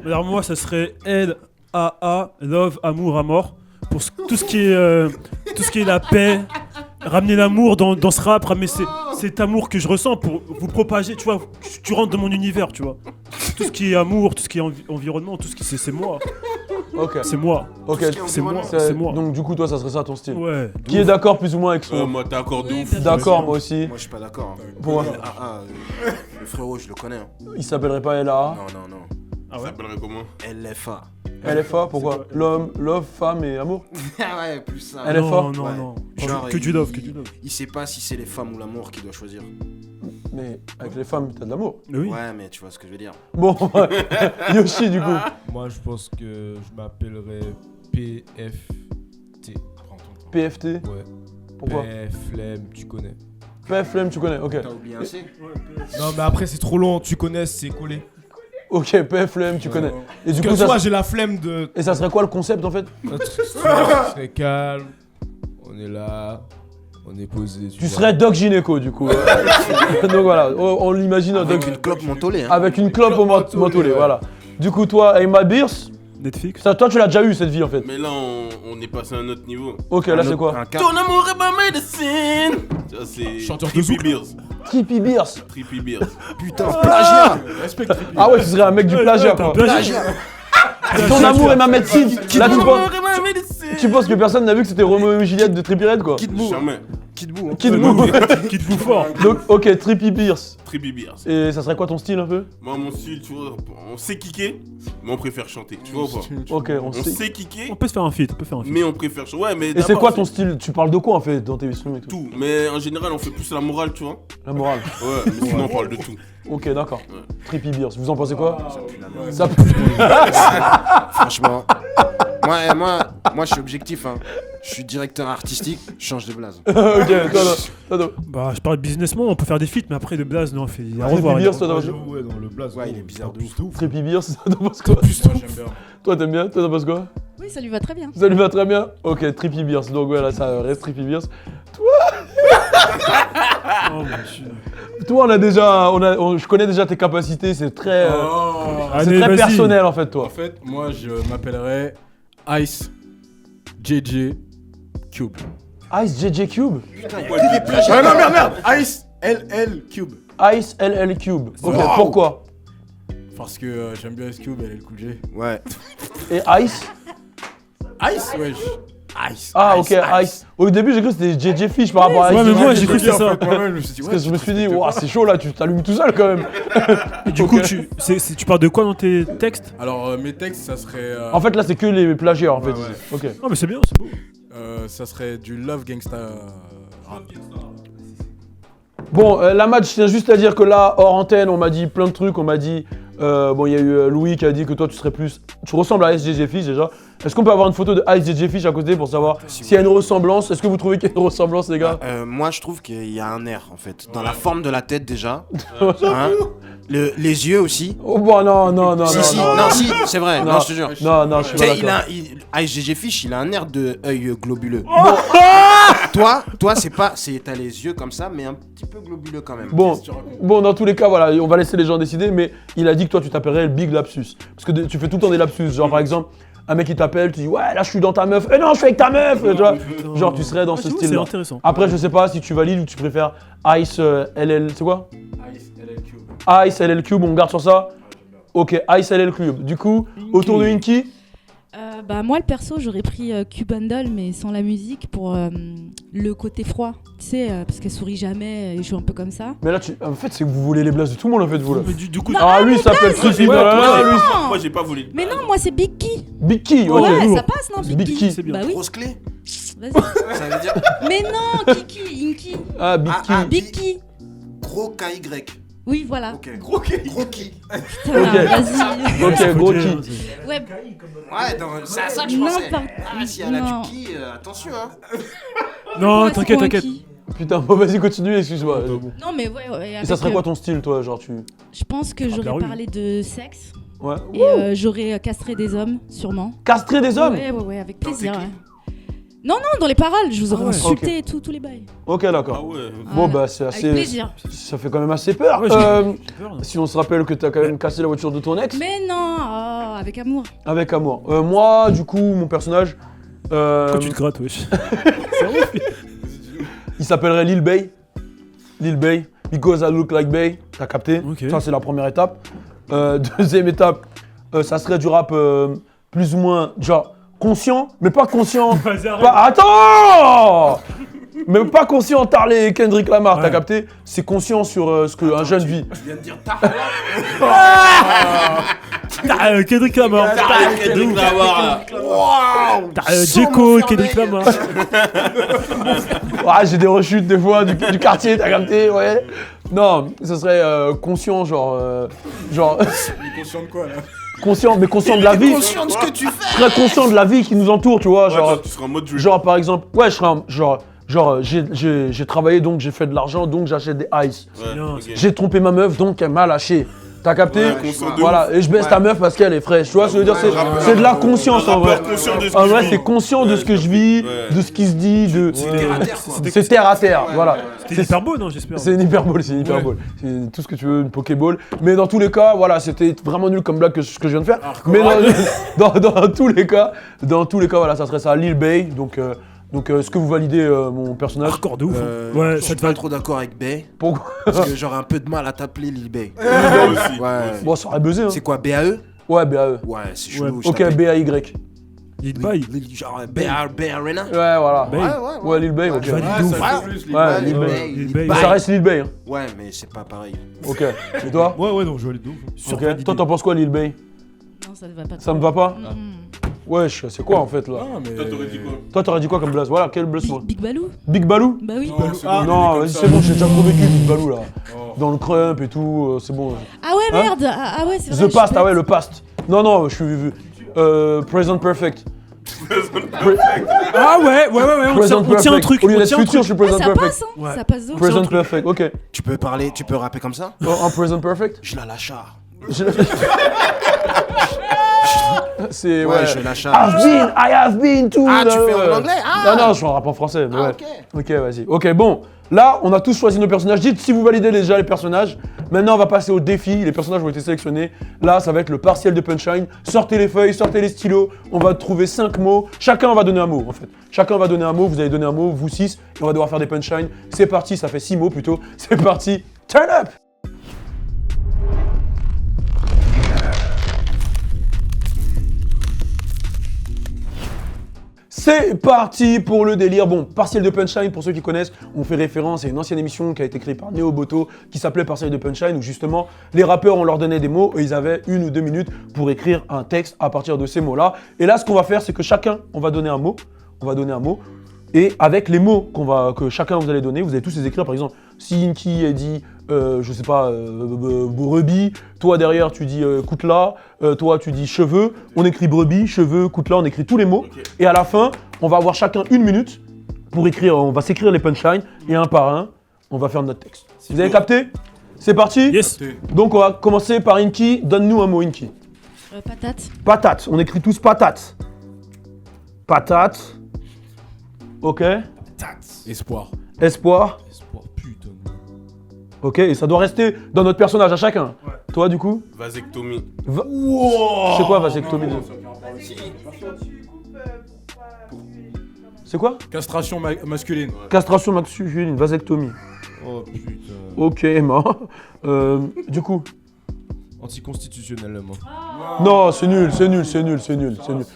Alors, moi, ça serait L-A-A, love, amour, à mort. Pour tout ce qui est la paix, ramener l'amour dans ce rap, ramener cet amour que je ressens pour vous propager, tu vois, tu rentres dans mon univers, tu vois. Tout ce qui est amour, tout ce qui est environnement, tout ce qui c'est moi. Ok. C'est moi. Ok, c'est moi. Donc du coup, toi, ça serait ça ton style. Ouais. Qui est d'accord plus ou moins avec son... Moi, d'accord de ouf. D'accord, moi aussi. Moi, je suis pas d'accord. Bon, le frérot, je le connais. Il s'appellerait pas Ella. Non. Ça s'appellerait comment? LFA. LFA, pourquoi? L'homme, love, femme et amour? Ah ouais, plus ça. LFA? Non. Genre, Que du love, que du love. Il sait pas si c'est les femmes ou l'amour qu'il doit choisir. Mais avec les femmes, t'as de l'amour. Oui. Ouais, mais tu vois ce que je veux dire. Bon, Yoshi, du coup. Moi, je pense que je m'appellerais PFT. PFT? Ouais. Pourquoi? PFLM, tu connais. PFLM, tu connais, ok. T'as oublié un C? Non, mais après, c'est trop long, tu connais, c'est collé. Ok, PFLM, tu connais. Et du Parce coup, que toi, j'ai la flemme de. Et ça serait quoi le concept en fait? C'est calme, on est là, on est posé. Tu serais Doc Gynéco du coup. Donc voilà, on l'imagine un Doc. Avec une clope mentholée. Hein. Avec une clope au mentholé, voilà. Du coup, toi, Emma Beers, Netflix. ça, toi, tu l'as déjà eu cette vie en fait. Mais là, on est passé à un autre niveau. Ok, là, c'est quoi? Ton amour est ma médecine. Ça, c'est Chanteur de Trippy zouk. Beers. Trippy Beers. Trippy Beers. Putain, plagiat. Ah ouais, tu serais un mec du plagiat quoi. Ton amour est ma médecine. Là, tu penses que personne n'a vu que c'était Roméo et Juliette de Trippy Red quoi? Kid Boo. Jamais. Kid Boo. Hein. Kid Boo. Kid Boo fort. Donc, ok, Trippy Beers. Trippy Beers. Et ça serait quoi ton style un peu? Moi, mon style, tu vois, on sait kicker, mais on préfère chanter. Tu vois ou pas? Ok, On sait kicker, On peut se faire un feat, mais on préfère chanter. Ouais, mais Et c'est quoi ton style? Tu parles de quoi en fait dans tes émissions et tout? Tout. Mais en général, on fait plus la morale, tu vois. La morale. Ouais, mais sinon, on parle de tout. Ok, d'accord. Trippy Beers, vous en pensez quoi? Ça pue. Franchement. Moi, je suis objectif. Hein. Je suis directeur artistique, je change de blaze. Ok, toi, non. Bah, je parle businessment, on peut faire des feats, mais après de Blaze, non, fait. Trippy Beers, toi, t'en penses quoi? Ouais, dans le blaze. Ouais, il est bizarre de ouf. Trippy Beers, t'en penses quoi? Moi, j'aime bien. Toi, t'aimes bien? Toi, t'en penses quoi? Oui, ça lui va très bien. Ça lui va très bien? Ok, Trippy Beers, donc voilà, ça reste Trippy Beers. Oh mon dieu. Toi, je connais déjà tes capacités, c'est très, c'est Allez, très vas-y. personnel en fait, toi. En fait, moi, je m'appellerais Ice JJ Cube. Ice JJ Cube? Putain, il y a que des plagiats. non, merde. Ice LL Cube. Ice LL Cube. Ok, Wow. pourquoi? Parce que j'aime bien Ice Cube et LL Cool J. Ouais. Et Ice? Ice, wesh. Ice. Ah, ok, Ice. Au début, j'ai cru que c'était JJ Fish par rapport à Ice. Ouais, mais moi, JJ j'ai cru que c'était ça. Moi-même, je me suis dit, Parce que je me suis dit, ouah, c'est chaud là, tu t'allumes tout seul quand même. Et du coup, tu parles de quoi dans tes textes? Alors, mes textes, ça serait. En fait, là, c'est que les plagiats en fait. Ouais. Ok. Oh, mais c'est bien, c'est beau. Ça serait du Love Gangsta rap. Bon, la match, je tiens juste à dire que là, hors antenne, on m'a dit plein de trucs. On m'a dit, bon, il y a eu Louis qui a dit que toi, tu ressembles à Ice JJ Fish déjà. Est-ce qu'on peut avoir une photo de Ice JJ Fish à côté pour savoir s'il y a une ressemblance? Est-ce que vous trouvez qu'il y a une ressemblance, les gars? Moi, je trouve qu'il y a un air en fait. Dans la forme de la tête déjà. Hein. Les yeux aussi. Oh, bon, non. Si, c'est vrai. Non, je te jure. Non, je suis Tu pas sais, d'accord. Ice JJ Fish, il a un air de œil globuleux. Toi, t'as les yeux comme ça, mais un petit peu globuleux quand même. Bon, dans tous les cas, voilà, on va laisser les gens décider, mais il a dit que toi, tu t'appellerais le Big Lapsus. Parce que tu fais tout le temps des lapsus. Genre, par exemple, un mec qui t'appelle, tu dis, ouais, là, je suis dans ta meuf. Non, je suis avec ta meuf. Tu vois, genre, tu serais dans ce style-là. C'est intéressant. Après, je sais pas si tu valides ou tu préfères Ice LL. C'est quoi? Ice LL Cube. Ice LL Cube, on garde sur ça? Ok, Ice LL Cube. Du coup, autour de Inky? Bah moi le perso j'aurais pris Cubandle mais sans la musique pour le côté froid, tu sais, parce qu'elle sourit jamais et je suis un peu comme ça. Mais là, en fait, c'est que vous voulez les blagues de tout le monde en fait, vous là. Mais du coup, Lui, ça s'appelle Trippy. Moi, j'ai pas voulu. Mais non, moi c'est Big Key. Big Key, ok. Ouais, ça passe non, C'est Big Big Key. Key. c'est bien. Bah oui. Grosse clé. Vas-y. Ça veut dire Mais non, Kiki, Inky. Ah, Big Key. Big Key. gros KY. Oui, voilà. Ok. Gros qui. Putain, Ok. vas-y. Ok, gros Key. Ouais. Ouais, c'est à ça que je pensais. Ah, si elle a du qui, attention hein. Non, Ouais, c'est t'inquiète, quoi un t'inquiète. qui Putain, bon, vas-y, continue, excuse-moi. Non, mais ouais. Et avec, ça serait quoi ton style, toi, genre tu... Je pense que la j'aurais rue. parlé de sexe. Ouais. Et j'aurais castré des hommes, sûrement. Castrer des hommes? Ouais, avec plaisir. Ouais. Non, dans les paroles, je vous aurais Ah ouais. insulté et tout, tous les bails. Ok, d'accord. Ah ouais. Bon, Voilà. bah, c'est Avec assez... plaisir. Ça fait quand même assez peur. Ouais, j'ai peur, là. Si on se rappelle que t'as quand même cassé la voiture de ton ex, Mais non, oh, avec amour. avec amour. Moi, du coup, mon personnage... Quand tu te grattes, wesh. Il s'appellerait Lil Bay. Lil Bay. Because I look like Bay. T'as capté? Ok. Ça, c'est la première étape. Deuxième étape, ça serait du rap plus ou moins, genre, conscient, mais pas conscient. Vas-y, arrête. Attends! Mais pas conscient Tarley et Kendrick Lamar, t'as capté? C'est conscient sur ce qu'un jeune vit. Tu viens de dire Tarley. Kendrick Lamar. Kendrick Lamar. Djeko, Kendrick Lamar. J'ai des rechutes des fois du quartier, t'as capté, ouais. Non, ce serait conscient, genre. Il est conscient de quoi là? Conscient, mais conscient de la vie. Conscient de ce que tu fais. Très conscient de la vie qui nous entoure, tu vois. Genre, tu seras en mode drip. genre par exemple, ouais, je serais j'ai travaillé donc j'ai fait de l'argent donc j'achète des ice. Ouais, ok. J'ai trompé ma meuf donc elle m'a lâché. T'as capté? Ouais, conscient de Voilà, et je baisse ta meuf parce qu'elle est fraîche. Tu vois ce que je veux dire? C'est de la conscience en vrai. En vrai, c'est conscient de ce que je vis, de ce qui se dit, de. C'est terre à terre, voilà. C'était une hyperbole, non, j'espère. C'est une hyperbole, c'est une hyperbole. C'est tout ce que tu veux, une Pokéball. Mais dans tous les cas, voilà, c'était vraiment nul comme blague que je viens de faire. Mais dans tous les cas, voilà, ça serait ça, Lil Bay. Donc, est-ce que vous validez mon personnage? Hardcore de ouf. Ouais, je suis pas trop d'accord avec Bay. Pourquoi? Parce que j'aurais un peu de mal à t'appeler Lil Bay. Aussi. Ouais. Bon, ça aurait buzzé. Hein. C'est quoi, BAE? Ouais, BAE. Ouais, c'est chelou. Ok, BAY. Lil Bay. Genre Bay Arena? Ouais, voilà. Bay. Ouais, Lil Bay, ok. Je valide de ouf. Ouais, Lil Bay. Mais ça reste Lil Bay. Hein. Ouais, mais c'est pas pareil. Ok. Et toi? Ouais, non, je valide de ouf. Ok. Toi, t'en penses quoi, Lil Bay? Non, ça ne va pas. Ça me va pas? Wesh, c'est quoi en fait là? Ah, mais... Toi, t'aurais dit quoi? Toi, t'aurais dit quoi comme blaze? Voilà, quel blaze toi? Big Balou? Big Balou? Bah oui. Non, c'est bon, Non, vas-y, c'est bon, j'ai déjà trop vécu Big Balou là. Oh. Dans le crump et tout, c'est bon. Ah ouais, Hein? merde. Ah ouais, c'est vrai. The past, ah ouais, le past. Non, je suis. Present perfect. Ah ouais, on tient un truc. Au lieu On d'être tient un futur, je truc. suis present Ça perfect. passe, hein. Ouais. Ça passe donc. Present perfect, ok. Tu peux rapper comme ça? En present perfect? Je la lâche. C'est Ouais, je lâche. I have been to. Ah, tu fais en anglais? Ah. Non, je suis en rap en français. Mais Ah, ouais. ok. Ok, vas-y. Ok, bon. Là, on a tous choisi nos personnages. Dites si vous validez déjà les personnages. Maintenant, on va passer au défi. Les personnages ont été sélectionnés. Là, ça va être le partiel de punchline. Sortez les feuilles, sortez les stylos. On va trouver 5 mots. Chacun va donner un mot, en fait. Chacun va donner un mot. Vous allez donner un mot, vous 6. Et on va devoir faire des punchlines. C'est parti. Ça fait 6 mots plutôt. C'est parti. Turn up! C'est parti pour le délire. Bon, partiel de punchline, pour ceux qui connaissent, on fait référence à une ancienne émission qui a été créée par Neo Boto qui s'appelait Partiel de punchline, où justement les rappeurs, on leur donnait des mots et ils avaient 1 ou 2 minutes pour écrire un texte à partir de ces mots-là. Et là, ce qu'on va faire, c'est que chacun, on va donner un mot. Et avec les mots que chacun vous allez donner, vous allez tous les écrire. Par exemple, si Inky dit, je sais pas, brebis, toi derrière tu dis coutelas, toi tu dis cheveux, on écrit brebis, cheveux, coutelas, on écrit tous les mots. Okay. Et à la fin, on va avoir chacun 1 minute pour écrire, on va s'écrire les punchlines et un par un, on va faire notre texte. Vous avez capté? C'est parti? Yes. Donc on va commencer par Inky, donne-nous un mot Inky. Patate. Patate, on écrit tous patate. Patate. Ok. Espoir. Espoir. Espoir, putain. Ok, et ça doit rester dans notre personnage à chacun. Ouais. Toi, du coup? Vasectomie. Wow. C'est quoi vasectomie? C'est quoi? Castration masculine. Ouais. Castration masculine, vasectomie. Oh putain. Ok, mort. Du coup? Anticonstitutionnellement. Non, c'est nul.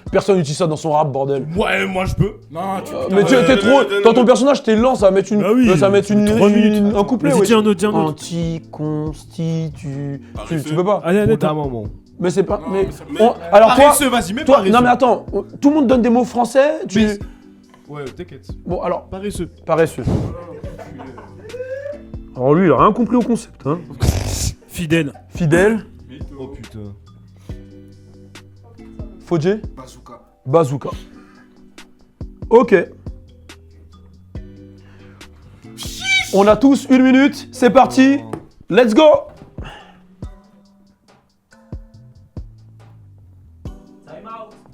Personne n'utilise ça dans son rap, bordel. Ouais, moi je peux. Non, mais t'es trop. Dans ton personnage, t'es lent, ça va mettre un couplet. Vas-y, dis un autre. Anti-constitu. Tu peux pas. Allez, Mais c'est pas. Alors toi. Vas-y, mais toi. Non, mais attends. Tout le monde donne des mots français. Ouais, t'inquiète. Bon, alors. Paresseux. Alors lui, il a rien compris au concept. Hein. Fidèle. Oh putain. Fodje. Bazooka. Ok. On a tous 1 minute, c'est parti. Let's go.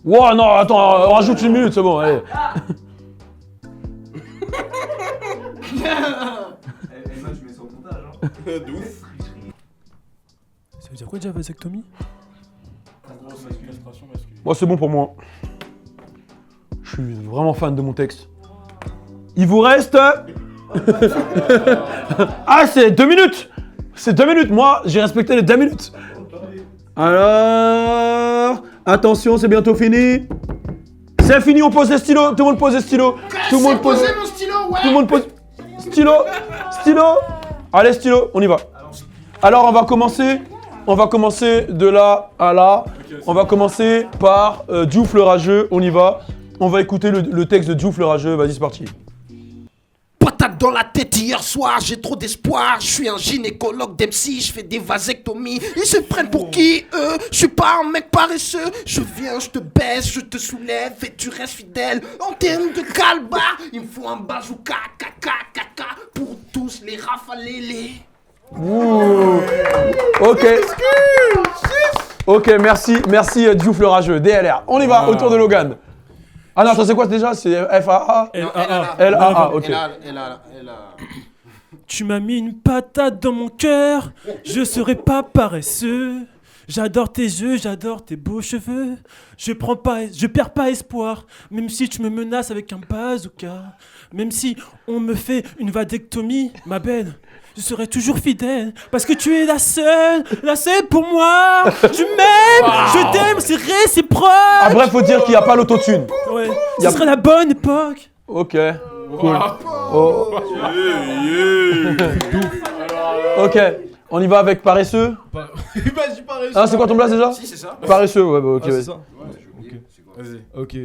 Wow, non, attends, on rajoute 1 minute, c'est bon, allez. De ouf. Ça veut dire quoi déjà vasectomie? Moi, c'est bon pour moi. Je suis vraiment fan de mon texte. Il vous reste... Ah, c'est 2 minutes. C'est 2 minutes. Moi, j'ai respecté les 2 minutes. Alors... Attention, c'est bientôt fini. C'est fini, on pose les stylos. Tout le monde pose les stylos. Tout le monde pose. mon stylo, ouais. Tout le monde pose. Stylo. Allez, stylo, on y va. Alors, on va commencer de là à là. On va commencer par Diouf le rageux. On y va. On va écouter le texte de Diouf le rageux. Vas-y, c'est parti. Patate dans la tête hier soir, j'ai trop d'espoir. Je suis un gynécologue d'MC, je fais des vasectomies. Ils se prennent pour qui eux? Je suis pas un mec paresseux. Je viens, je te baisse, je te soulève et tu restes fidèle. En termes de calbar, il me faut un bazooka, caca, pour tous les rafalés. Ouh. Ok, merci Diouf le rageux. DLR. On y va, autour de Logan. Ah non, ça c'est quoi déjà? C'est FAA? LAA, ok. Tu m'as mis une patate dans mon cœur, je serai pas paresseux. J'adore tes yeux, j'adore tes beaux cheveux. Je perds pas espoir, même si tu me menaces avec un bazooka. Même si on me fait une vasectomie, ma belle, je serai toujours fidèle. Parce que tu es la seule pour moi. Tu m'aimes, je t'aime, c'est réciproque. Après, faut dire qu'il n'y a pas l'autotune. Ouais, ce serait la bonne époque. Ok, cool. Oh. Ok, on y va avec paresseux. Vas-y, paresseux. Ah, c'est quoi ton blast déjà? Si, c'est ça. Paresseux, ouais, bah ok. Ah, c'est vas-y. ça. Ok.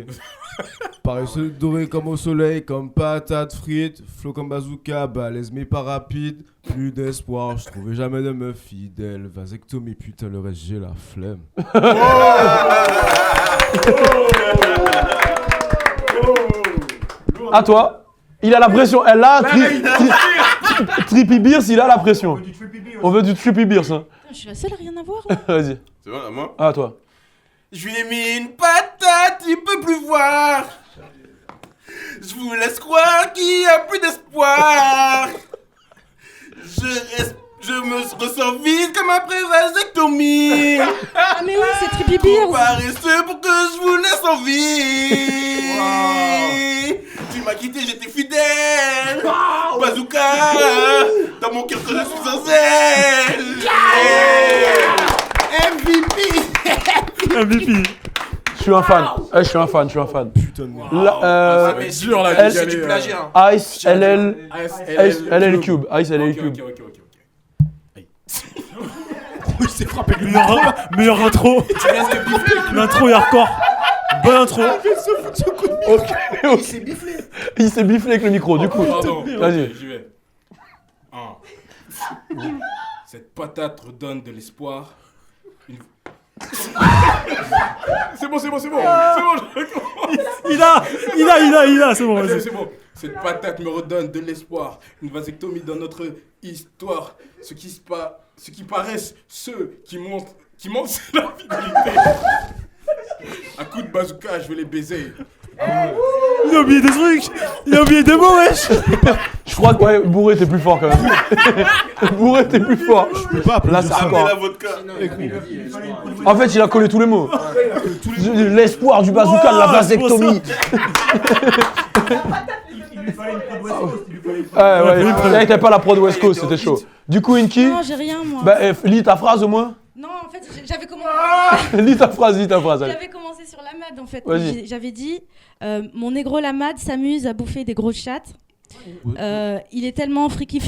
Paresseux, doré comme au soleil, comme patate frite, flot comme bazooka, balèze mais pas rapide. Plus d'espoir, je trouvais jamais de meuf fidèle. Vasectomie, putain, le reste, j'ai la flemme. À toi. Il a la pression. Elle a Trippy Beers, il a la pression. On veut du Trippy Beers. Hein. Je suis la seule à rien avoir là. Vas-y. C'est bon, à moi? À toi. Je lui ai mis une patate, il peut plus voir. Je vous laisse croire qu'il n'y a plus d'espoir. Je me ressens vide comme après vasectomie. Ah mais oui, c'est Trippy Beers. Paresseux pour que je vous laisse en vie. Tu m'as quitté, j'étais fidèle. Bazooka, dans mon cœur que je suis sans elle. MVP. Je suis un fan. Je suis un fan. Putain de merde. Mais dur là, c'est du plagiat. Ice LL Cube. Ice LL Cube. Ok. Il s'est frappé le Meilleure intro. L'intro est hardcore. Bonne intro. Il s'est bifflé avec le micro, du coup. Pardon. Vas-y. J'y vais. Cette patate redonne de l'espoir. C'est bon. Il a, c'est bon, vas-y. C'est bon. Cette patate me redonne de l'espoir. Une vasectomie dans notre histoire. Ce qui paraissent ceux qui montent c'est la fidélité. À coup de bazooka, je vais les baiser. Il a oublié des trucs. Il a oublié des mots, wesh. Je crois que ouais, Bourré t'es plus fort quand même. Bourré t'es plus fort. Je peux pas Là c'est Amenez hardcore. la vodka. En fait il a collé tous les mots. L'espoir du bazooka, de la vasectomie. Ouais, là t'avais pas la prod West Coast, c'était chaud. Du coup Inky, Non, j'ai rien moi. bah lis ta phrase au moins. Non, en fait, j'avais commencé. Lis ta phrase. Allez. J'avais commencé sur la mad en fait. Vas-y. J'avais dit mon négro la mad s'amuse à bouffer des grosses chattes. Il est tellement friki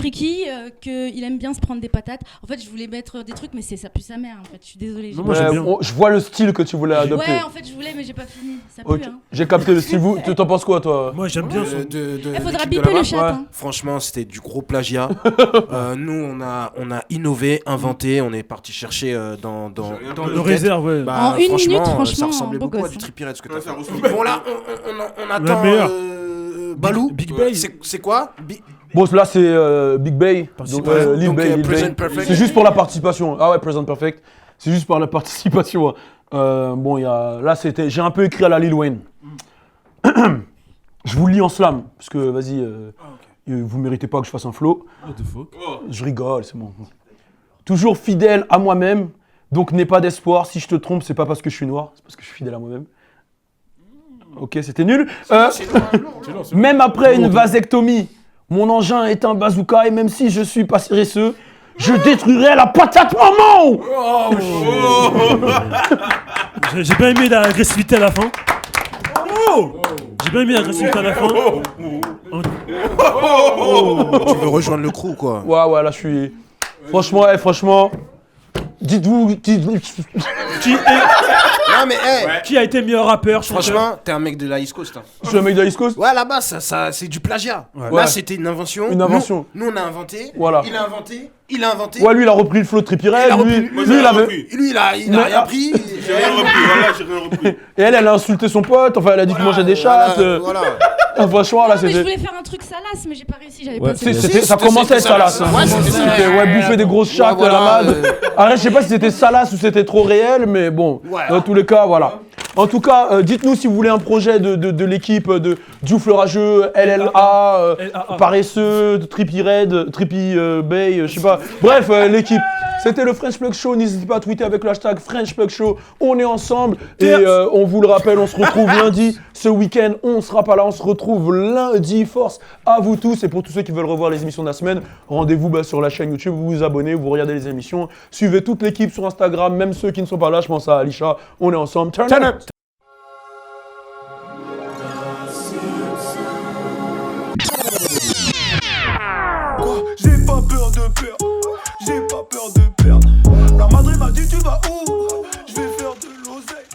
qu'il aime bien se prendre des patates. En fait, je voulais mettre des trucs, mais ça pue sa mère. En fait, je suis désolée. Non, moi, j'aime bien. Je vois le style que tu voulais adopter. Ouais, en fait, je voulais, mais j'ai pas fini. Ça pue. Ok. Hein. J'ai capté le style. Tu t'en penses quoi toi? Moi, j'aime bien. Il faudra l'équipe de biper la le chat. main. Hein. Franchement, c'était du gros plagiat. Nous, on a innové, inventé, on est parti chercher dans Nos réserves, ouais. Bah, En une minute, ça franchement, ressemblait beau beaucoup à gosse, du hein. Trippy Red, ce que Ouais, t'as ça fait. ressemble. Bon, là, on attend. meilleure. Balou, Big Bay. c'est quoi Bon là c'est Big Bay. Donc Lil Bay. Present Perfect. C'est juste pour la participation. Ah ouais, Present Perfect. C'est juste pour la participation. Bon, là c'était. J'ai un peu écrit à la Lil Wayne. Je vous le lis en slam parce que vas-y, vous méritez pas que je fasse un flow. What the fuck? Je rigole, c'est bon. Toujours fidèle à moi-même, donc n'aie pas d'espoir. Si je te trompe, c'est pas parce que je suis noir, c'est parce que je suis fidèle à moi-même. Ok, c'était nul. Même après une vasectomie, mon engin est un bazooka et même si je suis pas paresseux, je détruirai la patate maman. J'ai bien aimé l'agressivité à la fin. J'ai bien mis la résultat à la fin. Tu veux rejoindre le crew, quoi. Ouais, là, je suis... Franchement... Dites-vous... Non, mais, Qui a été meilleur rappeur, chanteur? franchement, t'es un mec de la East Coast. Hein. Je suis un mec de la East Coast. Ouais, là-bas, ça, c'est du plagiat. Ouais. Là, c'était une invention. Nous, on a inventé. Voilà. Il a inventé. Ouais, lui, il a repris le flow de Trippie Redd. Lui, il a rien pris. J'ai rien repris. Et elle a insulté son pote. Enfin, elle a dit qu'il mangeait des chattes. Voilà. Franchement, là, Non, mais je c'était... voulais faire un truc salace, mais j'ai pas réussi, j'avais Ouais, pas ça commençait à être salace. Ouais, c'était bouffer des grosses chattes voilà, la mad. Arrête, je sais pas si c'était salace ou c'était trop réel, mais bon, dans tous les cas, voilà. En tout cas, dites-nous si vous voulez un projet de l'équipe de Diouf le Rageux, LLA, Paresseux, Trippie Redd, Trippie Bay, je sais pas. Bref, l'équipe. C'était le French Plug Show. N'hésitez pas à tweeter avec le hashtag French Plug Show. On est ensemble. Et on vous le rappelle, on se retrouve lundi. Ce week-end, on sera pas là. On se retrouve lundi. Force à vous tous. Et pour tous ceux qui veulent revoir les émissions de la semaine, rendez-vous sur la chaîne YouTube. Vous vous abonnez, vous regardez les émissions. Suivez toute l'équipe sur Instagram, même ceux qui ne sont pas là. Je pense à Alisha. On est ensemble. Turn up. J'ai pas peur de perdre, j'ai pas peur de perdre. La Madrid m'a dit tu vas où? Je vais faire de l'oseille.